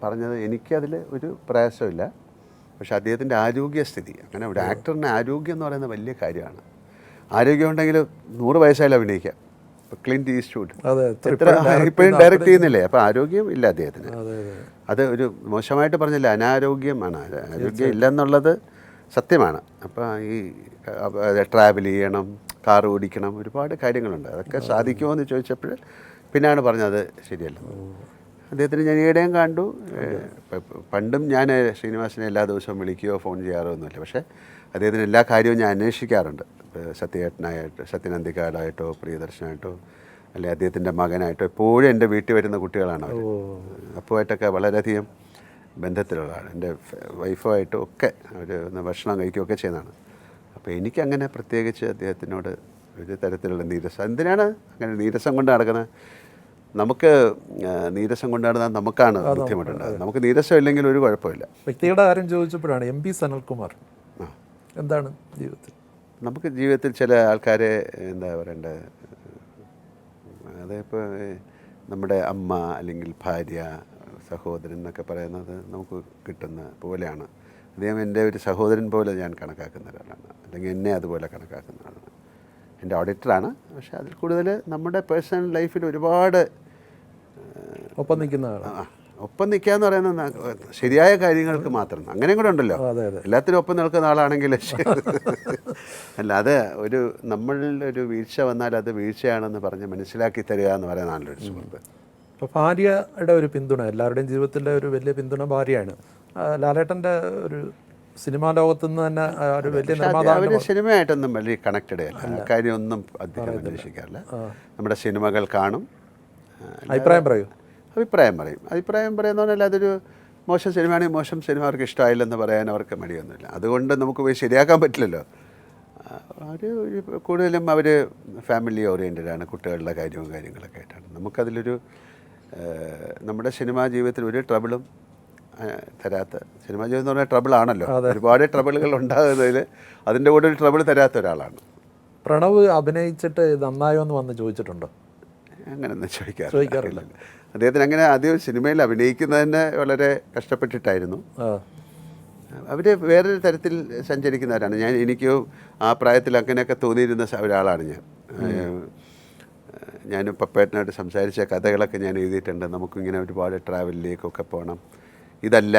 [SPEAKER 2] പറഞ്ഞത് എനിക്കതിൽ ഒരു പ്രയാസമില്ല, പക്ഷേ അദ്ദേഹത്തിൻ്റെ ആരോഗ്യസ്ഥിതി, അങ്ങനെ ഒരു ആക്ടറിന് ആരോഗ്യം എന്ന് പറയുന്നത് വലിയ കാര്യമാണ്. ആരോഗ്യം ഉണ്ടെങ്കിൽ 100 വയസ്സായാലും അഭിനയിക്കാം. ഇപ്പോൾ ക്ലിൻറ്റ് ഈസ്റ്റ്വുഡ് ഇപ്പോഴും ഡയറക്റ്റ് ചെയ്യുന്നില്ലേ, അപ്പോൾ ആരോഗ്യം ഇല്ല അദ്ദേഹത്തിന്. അത് ഒരു മോശമായിട്ട് പറഞ്ഞില്ല, അനാരോഗ്യമാണ്. ആരോഗ്യം ഇല്ലെന്നുള്ളത് സത്യമാണ്. അപ്പോൾ ഈ ട്രാവൽ ചെയ്യണം, കാർ ഓടിക്കണം, ഒരുപാട് കാര്യങ്ങളുണ്ട്. അതൊക്കെ സാധിക്കുമോ എന്ന് ചോദിച്ചപ്പോൾ പിന്നെയാണ് പറഞ്ഞത് ശരിയല്ല. അദ്ദേഹത്തിന് ഞാൻ ഈയിടെയും കണ്ടു. പണ്ടും ഞാൻ ശ്രീനിവാസനെ എല്ലാ ദിവസവും വിളിക്കുകയോ ഫോൺ ചെയ്യാറോ ഒന്നുമില്ല, പക്ഷേ അദ്ദേഹത്തിന് എല്ലാ കാര്യവും ഞാൻ അന്വേഷിക്കാറുണ്ട്. സത്യേട്ടനായിട്ട്, സത്യനന്ദിക്കാടായിട്ടോ പ്രിയദർശനായിട്ടോ അല്ലെങ്കിൽ അദ്ദേഹത്തിൻ്റെ മകനായിട്ടോ എപ്പോഴും എൻ്റെ വീട്ടിൽ വരുന്ന കുട്ടികളാണ് അവർ. അപ്പുമായിട്ടൊക്കെ വളരെയധികം ബന്ധത്തിലുള്ളതാണ്. എൻ്റെ വൈഫുമായിട്ടും ഒക്കെ അവർ ഒന്ന് ഭക്ഷണം കഴിക്കുകയൊക്കെ ചെയ്യുന്നതാണ്. അപ്പോൾ എനിക്കങ്ങനെ പ്രത്യേകിച്ച് അദ്ദേഹത്തിനോട് ഒരു തരത്തിലുള്ള നീരസം, എന്തിനാണ് അങ്ങനെ നീരസം കൊണ്ട് നടക്കുന്നത്? നമുക്ക് നീരസം കൊണ്ട് നടന്നാൽ നമുക്കാണ് ബുദ്ധിമുട്ടുണ്ടാകുന്നത്. നമുക്ക് നീരസം ഇല്ലെങ്കിൽ ഒരു കുഴപ്പമില്ല.
[SPEAKER 1] വ്യക്തിയുടെ കാര്യം ചോദിച്ചപ്പോഴാണ് MP സനൽകുമാർ എന്താണ് ജീവിതത്തിൽ?
[SPEAKER 2] നമുക്ക് ജീവിതത്തിൽ ചില ആൾക്കാരെ എന്താ പറയണ്ടത്, അതിപ്പോൾ നമ്മുടെ അമ്മ അല്ലെങ്കിൽ ഭാര്യ, സഹോദരൻ എന്നൊക്കെ പറയുന്നത് നമുക്ക് കിട്ടുന്ന പോലെയാണ്. അദ്ദേഹം എൻ്റെ ഒരു സഹോദരൻ പോലെ ഞാൻ കണക്കാക്കുന്ന ഒരാളാണ്, അല്ലെങ്കിൽ എന്നെ അതുപോലെ കണക്കാക്കുന്ന ആളാണ്. എൻ്റെ ഓഡിറ്ററാണ്, പക്ഷേ അതിൽ കൂടുതൽ നമ്മുടെ പേഴ്സണൽ ലൈഫിൽ ഒരുപാട്
[SPEAKER 1] ഒപ്പം നിൽക്കുന്ന
[SPEAKER 2] ഒപ്പം നിൽക്കുക എന്ന് പറയുന്നത് ശരിയായ കാര്യങ്ങൾക്ക് മാത്രം. അങ്ങനെയും കൂടെ ഉണ്ടല്ലോ, എല്ലാത്തിനും ഒപ്പം നിൽക്കുന്ന ആളാണെങ്കിൽ അല്ലാതെ ഒരു നമ്മളിൽ ഒരു വീഴ്ച വന്നാൽ അത് വീഴ്ചയാണെന്ന് പറഞ്ഞ് മനസ്സിലാക്കി തരിക എന്ന് പറയുന്നതാണല്ലോ ഒരു സുഹൃത്ത്.
[SPEAKER 1] അപ്പോൾ ഭാര്യയുടെ ഒരു പിന്തുണ, എല്ലാവരുടെയും ജീവിതത്തിലെ ഒരു വലിയ പിന്തുണ ഭാര്യയാണ്. ലാലേട്ടൻ്റെ ഒരു സിനിമാ ലോകത്തു നിന്ന് തന്നെ ഒരു വലിയ നിർമ്മാതാവ്.
[SPEAKER 2] സിനിമയായിട്ടൊന്നും വലിയ കണക്റ്റഡ് അല്ല, കാര്യമൊന്നും അധികം അന്വേഷിക്കാറില്ല. നമ്മുടെ സിനിമകൾ കാണും,
[SPEAKER 1] അഭിപ്രായം പറയും.
[SPEAKER 2] അഭിപ്രായം പറയുന്ന പറഞ്ഞാൽ അതൊരു മോശം സിനിമയാണെങ്കിൽ മോശം സിനിമ അവർക്ക് ഇഷ്ടമായില്ലെന്ന് പറയാൻ അവർക്ക് മടിയൊന്നുമില്ല. അതുകൊണ്ട് നമുക്ക് പോയി ശരിയാക്കാൻ പറ്റില്ലല്ലോ. അവർ കൂടുതലും അവർ ഫാമിലി ഓറിയൻറ്റഡാണ്, കുട്ടികളുടെ കാര്യങ്ങളൊക്കെ ആയിട്ടാണ്. നമുക്കതിലൊരു നമ്മുടെ സിനിമാ ജീവിതത്തിൽ ഒരു ട്രബിളും തരാത്ത, സിനിമാ ജീവിതം എന്ന് പറഞ്ഞാൽ ട്രബിളാണല്ലോ, ഒരുപാട് ട്രബിളുകൾ ഉണ്ടാകുന്നതിൽ അതിൻ്റെ കൂടെ ഒരു ട്രബിൾ തരാത്ത ഒരാളാണ്.
[SPEAKER 1] പ്രണവ് അഭിനയിച്ചിട്ട് നന്നായോ എന്ന് വന്ന് ചോദിച്ചിട്ടുണ്ടോ?
[SPEAKER 2] അങ്ങനെയൊന്നും ചോദിക്കാറില്ല. അദ്ദേഹത്തിന് അങ്ങനെ ആദ്യം സിനിമയിൽ അഭിനയിക്കുന്നതന്നെ വളരെ കഷ്ടപ്പെട്ടിട്ടായിരുന്നു. അവർ വേറൊരു തരത്തിൽ സഞ്ചരിക്കുന്നവരാണ്. എനിക്കും ആ പ്രായത്തിൽ അങ്ങനെയൊക്കെ തോന്നിയിരുന്ന ഒരാളാണ് ഞാനും പപ്പേട്ടനായിട്ട് സംസാരിച്ച കഥകളൊക്കെ ഞാൻ എഴുതിയിട്ടുണ്ട്. നമുക്കിങ്ങനെ ഒരുപാട് ട്രാവലിലേക്കൊക്കെ പോകണം, ഇതല്ല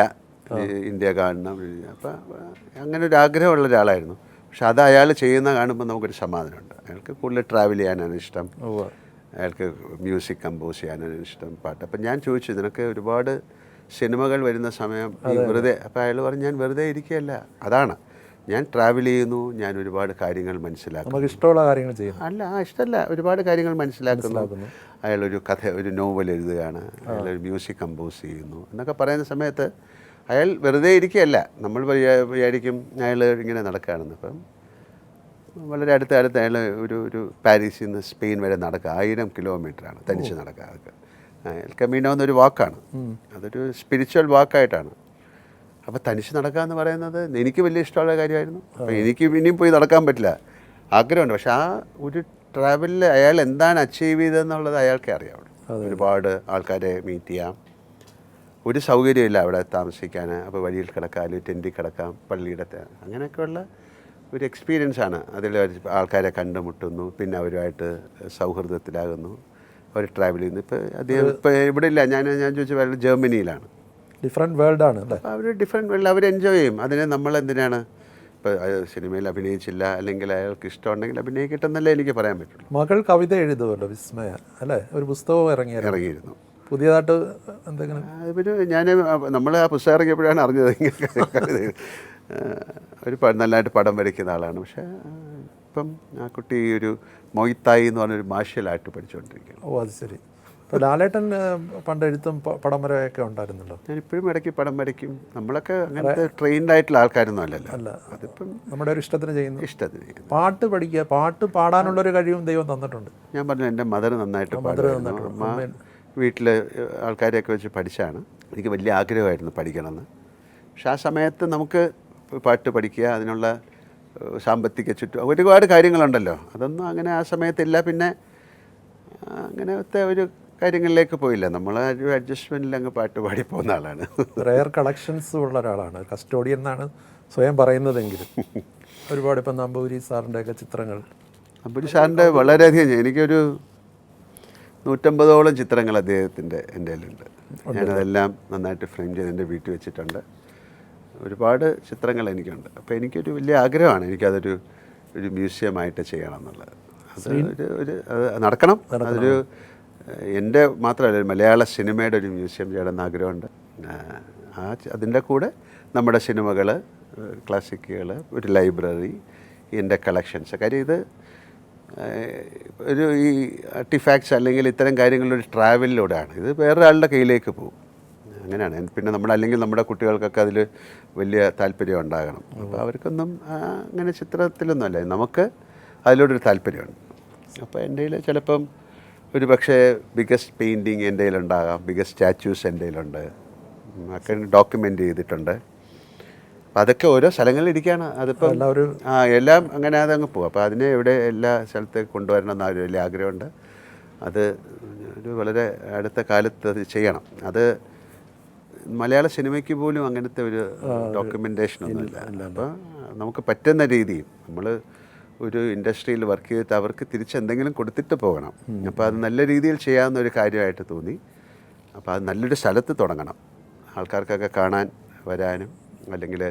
[SPEAKER 2] ഇന്ത്യ കാണണം. അപ്പം അങ്ങനെ ഒരു ആഗ്രഹമുള്ള ഒരാളായിരുന്നു. പക്ഷെ അത് അയാൾ ചെയ്യുന്ന കാണുമ്പോൾ നമുക്കൊരു സമാധാനമുണ്ട്. അയാൾക്ക് കൂടുതൽ ട്രാവൽ ചെയ്യാനാണ് ഇഷ്ടം, അയാൾക്ക് മ്യൂസിക് കമ്പോസ് ചെയ്യാനാണ് ഇഷ്ടം, പാട്ട്. അപ്പം ഞാൻ ചോദിച്ചു, ഇതിനൊക്കെ ഒരുപാട് സിനിമകൾ വരുന്ന സമയം ഈ വെറുതെ, അപ്പോൾ അയാൾ പറഞ്ഞു ഞാൻ വെറുതെ ഇരിക്കുകയല്ല, അതാണ് ഞാൻ ട്രാവൽ ചെയ്യുന്നു, ഞാൻ ഒരുപാട് കാര്യങ്ങൾ മനസ്സിലാക്കുന്നു.
[SPEAKER 1] നമുക്ക് ഇഷ്ടമുള്ള കാര്യങ്ങൾ ചെയ്യുന്നു.
[SPEAKER 2] അല്ല, ഇഷ്ടമല്ല, ഒരുപാട് കാര്യങ്ങൾ മനസ്സിലാക്കുന്നു. അയാളൊരു കഥ, ഒരു നോവൽ എഴുതുകയാണ്, അയാളൊരു മ്യൂസിക് കമ്പോസ് ചെയ്യുന്നു എന്നൊക്കെ പറയുന്ന സമയത്ത് അയാൾ വെറുതെ ഇരിക്കുകയല്ല. നമ്മൾ വിചാരിക്കും അയാൾ ഇങ്ങനെ നടക്കുകയാണെന്ന്. അപ്പം വളരെ അടുത്ത അയാൾ ഒരു പാരീസിൽ നിന്ന് സ്പെയിൻ വരെ നടക്കുക, 1000 കിലോമീറ്ററാണ് തനിച്ച് നടക്കുക. അതൊക്കെ എൽ കമീനോ എന്നൊരു വാക്കാണ്, അതൊരു സ്പിരിച്വൽ വാക്കായിട്ടാണ്. അപ്പോൾ തനിച്ച് നടക്കുക എന്ന് പറയുന്നത് എനിക്ക് വലിയ ഇഷ്ടമുള്ള കാര്യമായിരുന്നു. അപ്പോൾ എനിക്ക് ഇനിയും പോയി നടക്കാൻ പറ്റില്ല, ആഗ്രഹമുണ്ട്. പക്ഷെ ആ ഒരു ട്രാവലിൽ അയാൾ എന്താണ് അച്ചീവ് ചെയ്തതെന്നുള്ളത് അയാൾക്കേ അറിയാവുള്ളൂ. ഒരുപാട് ആൾക്കാരെ മീറ്റ് ചെയ്യാം, ഒരു സൗകര്യമില്ല അവിടെ താമസിക്കാൻ. അപ്പോൾ വഴിയിൽ കിടക്കാം, അല്ലെങ്കിൽ ടെൻറ്റിൽ കിടക്കാം, പള്ളിയുടെ അങ്ങനെയൊക്കെയുള്ള ഒരു എക്സ്പീരിയൻസാണ്. അതിൽ ആൾക്കാരെ കണ്ടുമുട്ടുന്നു, പിന്നെ അവരുമായിട്ട് സൗഹൃദത്തിലാകുന്നു, അവർ ട്രാവൽ ചെയ്യുന്നു. ഇപ്പോൾ ഇവിടെ ഇല്ല, ഞാൻ ചോദിച്ച ജർമ്മനിയിലാണ്.
[SPEAKER 1] ഡിഫറെൻറ്റ് വേൾഡാണ് അല്ലേ?
[SPEAKER 2] അവർ ഡിഫറെൻറ്റ് വേൾഡ്, അവർ എൻജോയ് ചെയ്യും. അതിനെ നമ്മൾ എന്തിനാണ്, ഇപ്പോൾ സിനിമയിൽ അഭിനയിച്ചില്ല അല്ലെങ്കിൽ അയാൾക്ക് ഇഷ്ടമുണ്ടെങ്കിൽ അഭിനയിക്കട്ടെന്നല്ലേ എനിക്ക് പറയാൻ പറ്റുള്ളൂ.
[SPEAKER 1] മകൾ കവിത എഴുതുമല്ലോ, വിസ്മയ അല്ലേ? ഒരു പുസ്തകവും ഇറങ്ങിയിരുന്നു പുതിയതായിട്ട് എന്തെങ്കിലും?
[SPEAKER 2] പിന്നെ നമ്മൾ ആ പുസ്തകം ഇറങ്ങിയപ്പോഴാണ് അറിഞ്ഞത് ഇങ്ങനെ ഒരു നല്ലതായിട്ട് പടം വരയ്ക്കുന്ന ആളാണ്. പക്ഷേ ഇപ്പം ആ കുട്ടി ഒരു മൊയ്ത്തായി എന്ന് പറഞ്ഞൊരു മാർഷ്യൽ ആർട്ട് പഠിച്ചുകൊണ്ടിരിക്കുകയാണ്.
[SPEAKER 1] ഓ, അത് ശരി. ഇപ്പോൾ ലാലേട്ടൻ പണ്ട് എഴുത്തും പടം വരയൊക്കെ ഉണ്ടായിരുന്നല്ലോ.
[SPEAKER 2] ഞാൻ ഇപ്പോഴും ഇടയ്ക്ക് പടം വരയ്ക്കും. നമ്മളൊക്കെ അങ്ങനത്തെ ട്രെയിൻഡ് ആയിട്ടുള്ള ആൾക്കാരൊന്നും അല്ലല്ലോ.
[SPEAKER 1] അല്ല, അതിപ്പം നമ്മുടെ ഒരു ഇഷ്ടത്തിന് ചെയ്യുന്നു.
[SPEAKER 2] ഇഷ്ടത്തിന്
[SPEAKER 1] പാട്ട് പഠിക്കുക, പാട്ട് പാടാനുള്ളൊരു കഴിവും ദൈവം തന്നിട്ടുണ്ട്.
[SPEAKER 2] ഞാൻ പറഞ്ഞു, എൻ്റെ മദർ നന്നായിട്ട് പാടുമായിരുന്നു. അമ്മ വീട്ടിൽ ആൾക്കാരെയൊക്കെ വെച്ച് പഠിച്ചാണ്. എനിക്ക് വലിയ ആഗ്രഹമായിരുന്നു പഠിക്കണമെന്ന്. പക്ഷെ ആ സമയത്ത് നമുക്ക് പാട്ട് പഠിക്കുക, അതിനുള്ള സാമ്പത്തിക ഒരുപാട് കാര്യങ്ങളുണ്ടല്ലോ, അതൊന്നും അങ്ങനെ ആ സമയത്തില്ല. പിന്നെ അങ്ങനത്തെ ഒരു കാര്യങ്ങളിലേക്ക് പോയില്ല. നമ്മൾ ഒരു അഡ്ജസ്റ്റ്മെൻറ്റിൽ അങ്ങ് പാട്ട് പാടി പോകുന്ന ആളാണ്.
[SPEAKER 1] റെയർ കളക്ഷൻസ് ഉള്ള ഒരാളാണ്, കസ്റ്റോഡിയൻ എന്നാണ് സ്വയം പറയുന്നതെങ്കിലും. ഒരുപാട് ഇപ്പം നമ്പൂരി സാറിൻ്റെയൊക്കെ ചിത്രങ്ങൾ.
[SPEAKER 2] നമ്പൂരി സാറിൻ്റെ വളരെയധികം, എനിക്കൊരു 150ഓളം ചിത്രങ്ങൾ അദ്ദേഹത്തിൻ്റെ എൻ്റെ കയ്യിലുണ്ട്. ഞാനതെല്ലാം നന്നായിട്ട് ഫ്രെയിം ചെയ്ത് എൻ്റെ വീട്ടിൽ വെച്ചിട്ടുണ്ട്. ഒരുപാട് ചിത്രങ്ങൾ എനിക്കുണ്ട്. അപ്പോൾ എനിക്കൊരു വലിയ ആഗ്രഹമാണ്, എനിക്കതൊരു മ്യൂസിയമായിട്ട് ചെയ്യണം എന്നുള്ളത്. അത് നടക്കണം. അതൊരു എൻ്റെ മാത്രമല്ല, മലയാള സിനിമയുടെ ഒരു മ്യൂസിയം ചെയ്യണമെന്ന് ആഗ്രഹമുണ്ട്. അതിൻ്റെ കൂടെ നമ്മുടെ സിനിമകൾ, ക്ലാസിക്കുകൾ, ഒരു ലൈബ്രറി, എൻ്റെ കളക്ഷൻസ്. കാര്യം ഇത് ഈ ആർട്ടിഫാക്ട്സ് അല്ലെങ്കിൽ ഇത്തരം കാര്യങ്ങളൊരു ട്രാവലിലൂടെയാണ്. ഇത് വേറൊരാളുടെ കയ്യിലേക്ക് പോകും, അങ്ങനെയാണ്. പിന്നെ അല്ലെങ്കിൽ നമ്മുടെ കുട്ടികൾക്കൊക്കെ അതിൽ വലിയ താല്പര്യം ഉണ്ടാകണം. അപ്പോൾ അവർക്കൊന്നും അങ്ങനെ ചിത്രത്തിലൊന്നും അല്ല, നമുക്ക് അതിലൂടെയൊരു താല്പര്യമുണ്ട്. അപ്പോൾ എൻ്റെ കയ്യിൽ ചിലപ്പം ഒരു പക്ഷേ ബിഗസ്റ്റ് പെയിൻറ്റിങ് എൻ്റെ കയ്യിലുണ്ടാകാം, ബിഗസ്റ്റ് സ്റ്റാച്യൂസ് എൻ്റെ കയ്യിലുണ്ട്, ഒക്കെ ഡോക്യുമെൻ്റ് ചെയ്തിട്ടുണ്ട്. അപ്പോൾ അതൊക്കെ ഓരോ സ്ഥലങ്ങളിൽ ഇരിക്കുകയാണ്. അതിപ്പം എല്ലാം അങ്ങനെ അതങ്ങ് പോകും. അപ്പോൾ അതിനെ ഇവിടെ എല്ലാ സ്ഥലത്തേക്ക് കൊണ്ടുവരണം എന്ന് വലിയ ആഗ്രഹമുണ്ട്. അത് ഒരു വളരെ അടുത്ത കാലത്ത് അത് ചെയ്യണം. അത് മലയാള സിനിമയ്ക്ക് പോലും അങ്ങനത്തെ ഒരു ഡോക്യുമെൻറ്റേഷനൊന്നുമില്ല. അപ്പോൾ നമുക്ക് പറ്റുന്ന രീതിയിൽ നമ്മൾ ഒരു ഇൻഡസ്ട്രിയിൽ വർക്ക് ചെയ്തിട്ട് അവർക്ക് തിരിച്ചെന്തെങ്കിലും കൊടുത്തിട്ട് പോകണം. അപ്പോൾ അത് നല്ല രീതിയിൽ ചെയ്യാവുന്ന ഒരു കാര്യമായിട്ട് തോന്നി. അപ്പോൾ അത് നല്ലൊരു സ്ഥലത്ത് തുടങ്ങണം, ആൾക്കാർക്കൊക്കെ കാണാൻ വരാനും, അല്ലെങ്കിൽ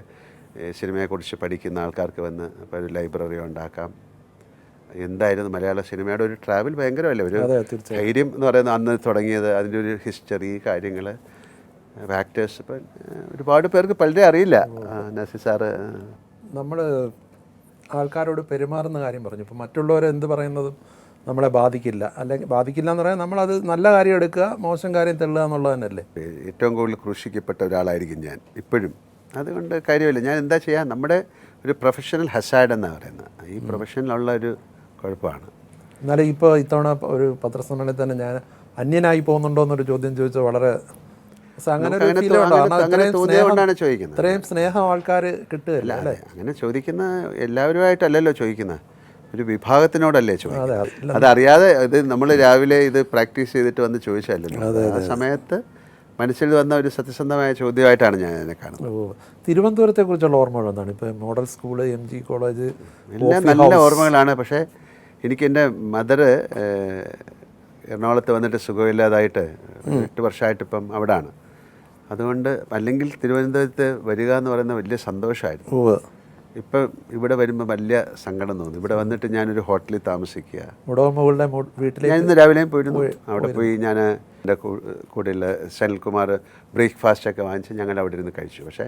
[SPEAKER 2] സിനിമയെക്കുറിച്ച് പഠിക്കുന്ന ആൾക്കാർക്ക് വന്ന് ഇപ്പോൾ ഒരു ലൈബ്രറി ഉണ്ടാക്കാം. എന്തായിരുന്നു മലയാള സിനിമയുടെ ഒരു ട്രാവൽ ഭയങ്കരമല്ലേ, ഒരു ധൈര്യം എന്ന് പറയുന്നത് അന്ന് തുടങ്ങിയത്, അതിൻ്റെ ഒരു ഹിസ്റ്ററി, കാര്യങ്ങൾ, ആക്ടേഴ്സ്. ഇപ്പം ഒരുപാട് പേർക്ക് പലരെ അറിയില്ല. നസീർ സാറ്,
[SPEAKER 1] നമ്മൾ ആൾക്കാരോട് പെരുമാറുന്ന കാര്യം പറഞ്ഞു. ഇപ്പോൾ മറ്റുള്ളവർ എന്ത് പറയുന്നതും നമ്മളെ ബാധിക്കില്ല, അല്ലെങ്കിൽ ബാധിക്കില്ല എന്ന് പറയാൻ നമ്മളത് നല്ല കാര്യം എടുക്കുക, മോശം കാര്യം തള്ളുക എന്നുള്ളത് തന്നെയല്ലേ.
[SPEAKER 2] ഏറ്റവും കൂടുതൽ ക്രൂശിക്കപ്പെട്ട ഒരാളായിരിക്കും ഞാൻ ഇപ്പോഴും. അതുകൊണ്ട് കാര്യമില്ല, ഞാൻ എന്താ ചെയ്യുക, നമ്മുടെ ഒരു പ്രൊഫഷണൽ ഹസാഡ് എന്നാണ് പറയുന്നത്. ഈ പ്രൊഫഷനിലുള്ള ഒരു കുഴപ്പമാണ്.
[SPEAKER 1] എന്നാലും ഇപ്പോൾ ഇത്തവണ ഒരു പത്രസമ്മേളനത്തിൽ തന്നെ ഞാൻ അന്യനായി പോകുന്നുണ്ടോ എന്നൊരു ചോദ്യം ചോദിച്ചാൽ വളരെ അങ്ങനെ
[SPEAKER 2] ചോദിക്കുന്നത്.
[SPEAKER 1] ഇത്രയും സ്നേഹം ആൾക്കാർ കിട്ടുകയല്ല അല്ലേ?
[SPEAKER 2] അങ്ങനെ ചോദിക്കുന്ന എല്ലാവരുമായിട്ടല്ലല്ലോ ചോദിക്കുന്നത്, ഒരു വിഭാഗത്തിനോടല്ലേ ചോദിക്കുന്നത്. അതറിയാതെ ഇത് നമ്മൾ രാവിലെ ഇത് പ്രാക്ടീസ് ചെയ്തിട്ട് വന്ന് ചോദിച്ചല്ലോ. ആ സമയത്ത് മനസ്സിൽ വന്ന ഒരു സത്യസന്ധമായ ചോദ്യമായിട്ടാണ് ഞാൻ അതിനെ കാണുന്നത്.
[SPEAKER 1] തിരുവനന്തപുരത്തെ കുറിച്ചുള്ള ഓർമ്മകൾ എന്താണ്? ഇപ്പോൾ മോഡൽ സ്കൂള്, MG കോളേജ്,
[SPEAKER 2] എല്ലാം നല്ല ഓർമ്മകളാണ്. പക്ഷേ എനിക്ക് എൻ്റെ മദർ എറണാകുളത്ത് വന്നിട്ട് സുഖമില്ലാതായിട്ട് 8 വർഷമായിട്ടിപ്പം അവിടെയാണ്. അതുകൊണ്ട് അല്ലെങ്കിൽ തിരുവനന്തപുരത്ത് വരിക എന്ന് പറയുന്നത് വലിയ സന്തോഷമായിരുന്നു. ഇപ്പം ഇവിടെ വരുമ്പോൾ വലിയ സങ്കടം തോന്നും. ഇവിടെ വന്നിട്ട് ഞാനൊരു ഹോട്ടലിൽ താമസിക്കുക.
[SPEAKER 1] മുടവമ്മകളുടെ വീട്ടിലേക്ക്
[SPEAKER 2] ഞാൻ ഇന്ന് രാവിലെയും പോയിരുന്നു. അവിടെ പോയി ഞാൻ എൻ്റെ കൂടെയുള്ള സനിൽകുമാർ ബ്രേക്ക്ഫാസ്റ്റൊക്കെ വാങ്ങിച്ച് ഞങ്ങൾ അവിടെ ഇരുന്ന് കഴിച്ചു. പക്ഷേ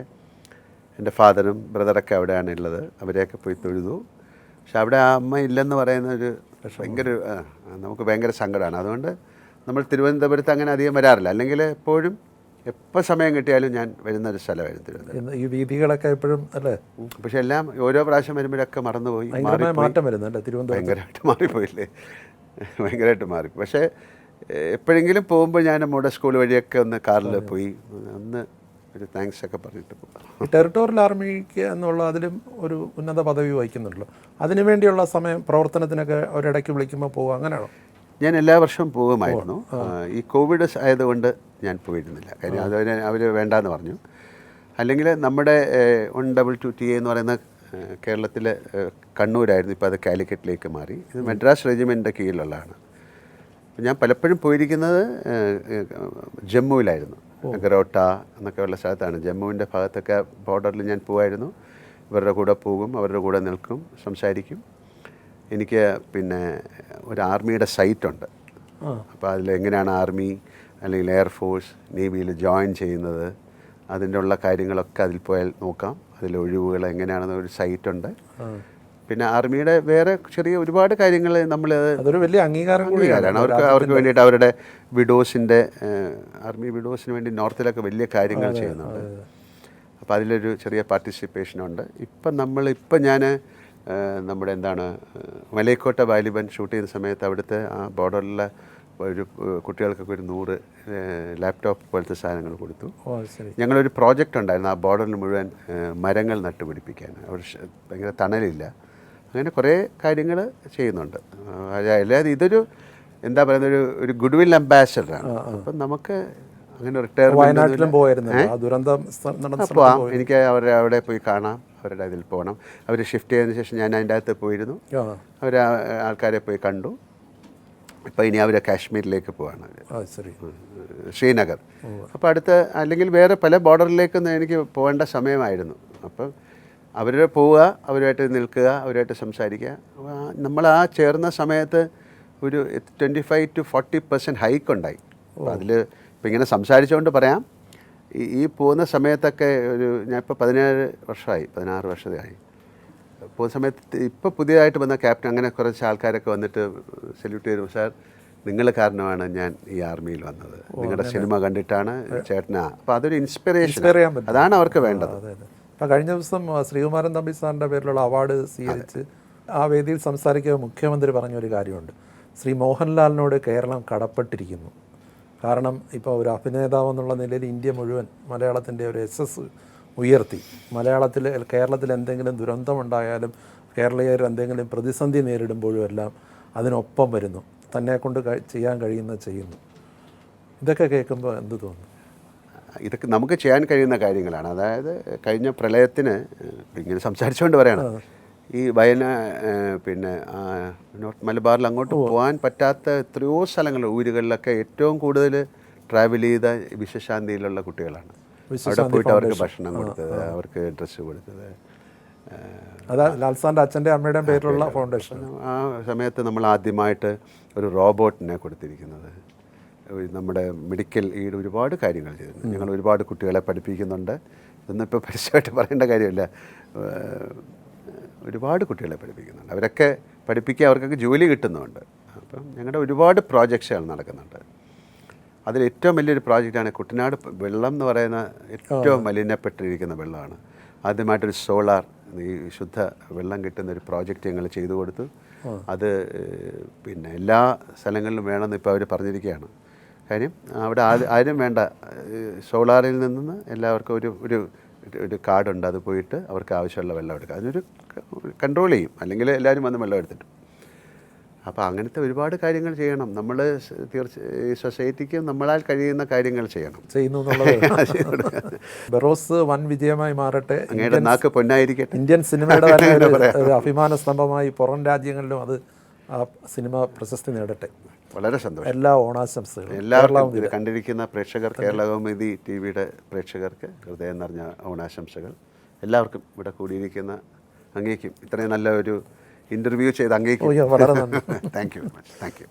[SPEAKER 2] എൻ്റെ ഫാദറും ബ്രദറൊക്കെ അവിടെയാണ് ഉള്ളത്. അവരെയൊക്കെ പോയി തൊഴുതു. പക്ഷെ അവിടെ ആ അമ്മ ഇല്ലെന്ന് പറയുന്ന ഒരു ഭയങ്കര നമുക്ക് ഭയങ്കര സങ്കടമാണ്. അതുകൊണ്ട് നമ്മൾ തിരുവനന്തപുരത്ത് അങ്ങനെ അധികം വരാറില്ല. അല്ലെങ്കിൽ എപ്പോഴും എപ്പോൾ സമയം കിട്ടിയാലും ഞാൻ വരുന്നൊരു സ്ഥലമായിരുന്നു തിരുവനന്തപുരം.
[SPEAKER 1] ഈ വീഥികളൊക്കെ എപ്പോഴും അല്ലേ?
[SPEAKER 2] പക്ഷെ എല്ലാം ഓരോ പ്രാവശ്യം വരുമ്പോഴൊക്കെ മറന്നുപോയി,
[SPEAKER 1] മാറ്റം വരുന്നല്ലേ തിരുവനന്തപുരം?
[SPEAKER 2] ഭയങ്കരമായിട്ട് മാറിപ്പോയില്ലേ, ഭയങ്കരമായിട്ട് മാറി. പക്ഷേ എപ്പോഴെങ്കിലും പോകുമ്പോൾ ഞാൻ നമ്മുടെ സ്കൂൾ വഴിയൊക്കെ ഒന്ന് കാറിൽ പോയി ഒന്ന് ഒരു താങ്ക്സ് ഒക്കെ പറഞ്ഞിട്ട് പോകും.
[SPEAKER 1] ടെറിട്ടോറിയൽ ആർമിക്ക് എന്നുള്ള അതിലും ഒരു ഉന്നത പദവി വഹിക്കുന്നുണ്ടല്ലോ. അതിനുവേണ്ടിയുള്ള സമയം പ്രവർത്തനത്തിനൊക്കെ ഒരിടയ്ക്ക് വിളിക്കുമ്പോൾ പോകുക, അങ്ങനെയാണോ?
[SPEAKER 2] ഞാൻ എല്ലാ വർഷവും പോകുമായിരുന്നു. ഈ കോവിഡ് ആയതുകൊണ്ട് ഞാൻ പോയിരുന്നില്ല. കാര്യം അവർ വേണ്ടാന്ന് പറഞ്ഞു. അല്ലെങ്കിൽ നമ്മുടെ 122 TA എന്ന് പറയുന്ന കേരളത്തിലെ കണ്ണൂരായിരുന്നു, ഇപ്പോൾ അത് കാലിക്കറ്റിലേക്ക് മാറി. ഇത് മദ്രാസ് റെജിമെൻറ്റിൻ്റെ കീഴിലുള്ളതാണ്. ഞാൻ പലപ്പോഴും പോയിരിക്കുന്നത് ജമ്മുവിലായിരുന്നു. ഗറോട്ട എന്നൊക്കെയുള്ള സ്ഥലത്താണ്. ജമ്മുവിൻ്റെ ഭാഗത്തൊക്കെ ബോർഡറിൽ ഞാൻ പോകുമായിരുന്നു. ഇവരുടെ കൂടെ പോകും, അവരുടെ കൂടെ നിൽക്കും, സംസാരിക്കും. എനിക്ക് പിന്നെ ഒരു ആർമിയുടെ സൈറ്റുണ്ട്. അപ്പോൾ അതിലെങ്ങനെയാണ് ആർമി അല്ലെങ്കിൽ എയർഫോഴ്സ് നേവിയിൽ ജോയിൻ ചെയ്യുന്നത്, അതിൻ്റെ ഉള്ള കാര്യങ്ങളൊക്കെ അതിൽ പോയാൽ നോക്കാം. അതിലെ ഒഴിവുകൾ എങ്ങനെയാണെന്ന് ഒരു സൈറ്റുണ്ട്. പിന്നെ ആർമിയുടെ വേറെ ചെറിയ ഒരുപാട് കാര്യങ്ങൾ നമ്മൾ
[SPEAKER 1] അതൊരു വലിയ അംഗീകാരം കൂടിയാണ്.
[SPEAKER 2] അവർക്ക് വേണ്ടിയിട്ട് അവരുടെ വിഡോസിൻ്റെ ആർമി വിഡോസിന് വേണ്ടി നോർത്തിലൊക്കെ വലിയ കാര്യങ്ങൾ ചെയ്യുന്നുണ്ട്. അപ്പോൾ അതിലൊരു ചെറിയ പാർട്ടിസിപ്പേഷനുണ്ട്. ഇപ്പം ഞാൻ നമ്മുടെ എന്താണ് മലയക്കോട്ട വാലിബൻ ഷൂട്ട് ചെയ്യുന്ന സമയത്ത് അവിടുത്തെ ആ ബോർഡറിലെ ഒരു കുട്ടികൾക്കൊക്കെ ഒരു 100 ലാപ്ടോപ്പ് പോലത്തെ സാധനങ്ങൾ കൊടുത്തു. ഞങ്ങളൊരു പ്രോജക്റ്റ് ഉണ്ടായിരുന്നു ആ ബോർഡറിൽ മുഴുവൻ മരങ്ങൾ നട്ടുപിടിപ്പിക്കാൻ. അവിടെ ഭയങ്കര തണലില്ല. അങ്ങനെ കുറേ കാര്യങ്ങൾ ചെയ്യുന്നുണ്ട്. അല്ലാതെ ഇതൊരു എന്താ പറയുന്ന ഒരു ഗുഡ് വിൽ അംബാസഡറാണ്. അപ്പം നമുക്ക് അങ്ങനെ റിട്ടയർമെൻറ്റ് പോവാം. എനിക്ക് അവിടെ പോയി കാണാം, അവരുടെ ഇതിൽ പോകണം. അവർ ഷിഫ്റ്റ് ചെയ്തതിന് ശേഷം ഞാൻ അതിൻ്റെ അകത്ത് പോയിരുന്നു. അവർ ആൾക്കാരെ പോയി കണ്ടു. ഇപ്പം ഇനി അവർ കാശ്മീരിലേക്ക് പോവാണ്, ശ്രീനഗർ. അപ്പോൾ അടുത്ത അല്ലെങ്കിൽ വേറെ പല ബോർഡറിലേക്കൊന്നും എനിക്ക് പോകേണ്ട സമയമായിരുന്നു. അപ്പം അവർ പോവുക, അവരുമായിട്ട് നിൽക്കുക, അവരുമായിട്ട് സംസാരിക്കുക. നമ്മൾ ആ ചേർന്ന സമയത്ത് ഒരു 25 to 40% ഹൈക്ക് ഉണ്ടായി. അപ്പോൾ അതിൽ ഇപ്പം ഇങ്ങനെ സംസാരിച്ചുകൊണ്ട് പറയാം, ഈ പോകുന്ന സമയത്തൊക്കെ ഞാനിപ്പോൾ 16 വർഷമായി പോകുന്ന സമയത്ത് ഇപ്പോൾ പുതിയതായിട്ട് വന്ന ക്യാപ്റ്റൻ അങ്ങനെ കുറച്ച് ആൾക്കാരൊക്കെ വന്നിട്ട് സല്യൂട്ട് ചെയ്തു. സാർ, നിങ്ങൾ കാരണമാണ് ഞാൻ ഈ ആർമിയിൽ വന്നത്, നിങ്ങളുടെ സിനിമ കണ്ടിട്ടാണ് ചേട്ടനാ. അപ്പോൾ അതൊരു ഇൻസ്പിറേഷൻ, അതാണ് അവർക്ക് വേണ്ടത്.
[SPEAKER 1] അപ്പോൾ കഴിഞ്ഞ ദിവസം ശ്രീകുമാരൻ തമ്പി സാറിൻ്റെ പേരിലുള്ള അവാർഡ് സ്വീകരിച്ച് ആ വേദിയിൽ സംസാരിക്കുക മുഖ്യമന്ത്രി പറഞ്ഞൊരു കാര്യമുണ്ട്. ശ്രീ മോഹൻലാലിനോട് കേരളം കടപ്പെട്ടിരിക്കുന്നു. കാരണം ഇപ്പോൾ ഒരു അഭിനേതാവ് എന്നുള്ള നിലയിൽ ഇന്ത്യ മുഴുവൻ മലയാളത്തിൻ്റെ ഒരു യശസ് ഉയർത്തി. കേരളത്തിൽ എന്തെങ്കിലും ദുരന്തമുണ്ടായാലും കേരളീയർ എന്തെങ്കിലും പ്രതിസന്ധി നേരിടുമ്പോഴും എല്ലാം അതിനൊപ്പം വരുന്നു, തന്നെക്കൊണ്ട് ചെയ്യാൻ ചെയ്യുന്നു. ഇതൊക്കെ കേൾക്കുമ്പോൾ എന്ത് തോന്നുന്നു?
[SPEAKER 2] ഇതൊക്കെ നമുക്ക് ചെയ്യാൻ കഴിയുന്ന കാര്യങ്ങളാണ്. അതായത് കഴിഞ്ഞ പ്രളയത്തിന് ഇങ്ങനെ സംസാരിച്ചുകൊണ്ട് പറയണം, ഈ പിന്നെ നോർത്ത് മലബാറിൽ അങ്ങോട്ട് പോകാൻ പറ്റാത്ത എത്രയോ സ്ഥലങ്ങൾ, ഊരുകളിലൊക്കെ ഏറ്റവും കൂടുതൽ ട്രാവൽ ചെയ്ത വിശ്വശാന്തിയിലുള്ള കുട്ടികളാണ്. അവിടെ പോയിട്ട് അവർക്ക് ഭക്ഷണം കൊടുത്തത്, അവർക്ക് ഡ്രസ്സ് കൊടുത്തത്.
[SPEAKER 1] ലാൽസാൻ്റെ അച്ഛൻ്റെ അമ്മയുടെയും പേരിലുള്ള ഫൗണ്ടേഷൻ.
[SPEAKER 2] ആ സമയത്ത് നമ്മൾ ആദ്യമായിട്ട് ഒരു റോബോട്ടിനെ കൊടുത്തിരിക്കുന്നത്. നമ്മുടെ മെഡിക്കൽ ഈട് ഒരുപാട് കാര്യങ്ങൾ ചെയ്തിട്ടുണ്ട്. ഞങ്ങൾ ഒരുപാട് കുട്ടികളെ പഠിപ്പിക്കുന്നുണ്ട്. ഇതൊന്നും ഇപ്പോൾ പരസ്യമായിട്ട് പറയേണ്ട കാര്യമില്ല. ഒരുപാട് കുട്ടികളെ പഠിപ്പിക്കുന്നുണ്ട്. അവരൊക്കെ പഠിപ്പിക്കുക, അവർക്കൊക്കെ ജോലി കിട്ടുന്നുണ്ട്. അപ്പം ഞങ്ങളുടെ ഒരുപാട് പ്രോജക്ട്സുകൾ നടക്കുന്നുണ്ട്. അതിൽ ഏറ്റവും വലിയൊരു പ്രോജക്റ്റാണ് കുട്ടനാട് വെള്ളം എന്ന് പറയുന്ന ഏറ്റവും മലിനപ്പെട്ടിരിക്കുന്ന വെള്ളമാണ്. ആദ്യമായിട്ടൊരു സോളാർ, ഈ ശുദ്ധ വെള്ളം കിട്ടുന്ന ഒരു പ്രോജക്റ്റ് ഞങ്ങൾ ചെയ്തു കൊടുത്തു. അത് പിന്നെ എല്ലാ സ്ഥലങ്ങളിലും വേണമെന്ന് ഇപ്പോൾ അവർ പറഞ്ഞിരിക്കുകയാണ്. കാര്യം അവിടെ ആരും വേണ്ട, സോളാറിൽ നിന്ന് എല്ലാവർക്കും ഒരു കാർഡുണ്ട്, അത് പോയിട്ട് അവർക്ക് ആവശ്യമുള്ള വെള്ളം എടുക്കുക. അതിനൊരു കൺട്രോൾ ചെയ്യും, അല്ലെങ്കിൽ എല്ലാവരും വന്ന് വെള്ളം എടുത്തിട്ട്. അപ്പോൾ അങ്ങനത്തെ ഒരുപാട് കാര്യങ്ങൾ ചെയ്യണം. നമ്മൾ ഈ സൊസൈറ്റിക്ക് നമ്മളാൽ കഴിയുന്ന കാര്യങ്ങൾ ചെയ്യുന്നു.
[SPEAKER 1] ബെറോസ് വൻ വിജയമായി മാറട്ടെ,
[SPEAKER 2] അങ്ങയുടെ നാക്ക് പൊന്നായിരിക്കട്ടെ.
[SPEAKER 1] ഇന്ത്യൻ സിനിമയുടെ തന്നെ ഒരു അഭിമാന സ്തംഭമായി പുറം രാജ്യങ്ങളിലും അത് ആ സിനിമ പ്രശസ്തി നേടട്ടെ.
[SPEAKER 2] വളരെ സന്തോഷം.
[SPEAKER 1] എല്ലാ ഓണാശംസകളും
[SPEAKER 2] എല്ലാവർക്കും ഇത് കണ്ടിരിക്കുന്ന പ്രേക്ഷകർ, കേരള കൗമുദി TV യുടെ പ്രേക്ഷകർക്ക് ഹൃദയം നിറഞ്ഞ ഓണാശംസകൾ. എല്ലാവർക്കും ഇവിടെ കൂടിയിരിക്കുന്ന അങ്ങേക്കും ഇത്രയും നല്ല ഒരു ഇൻ്റർവ്യൂ ചെയ്ത് അങ്ങേക്കും
[SPEAKER 1] വളരെ നന്ദി.
[SPEAKER 2] Thank you very much. Thank you.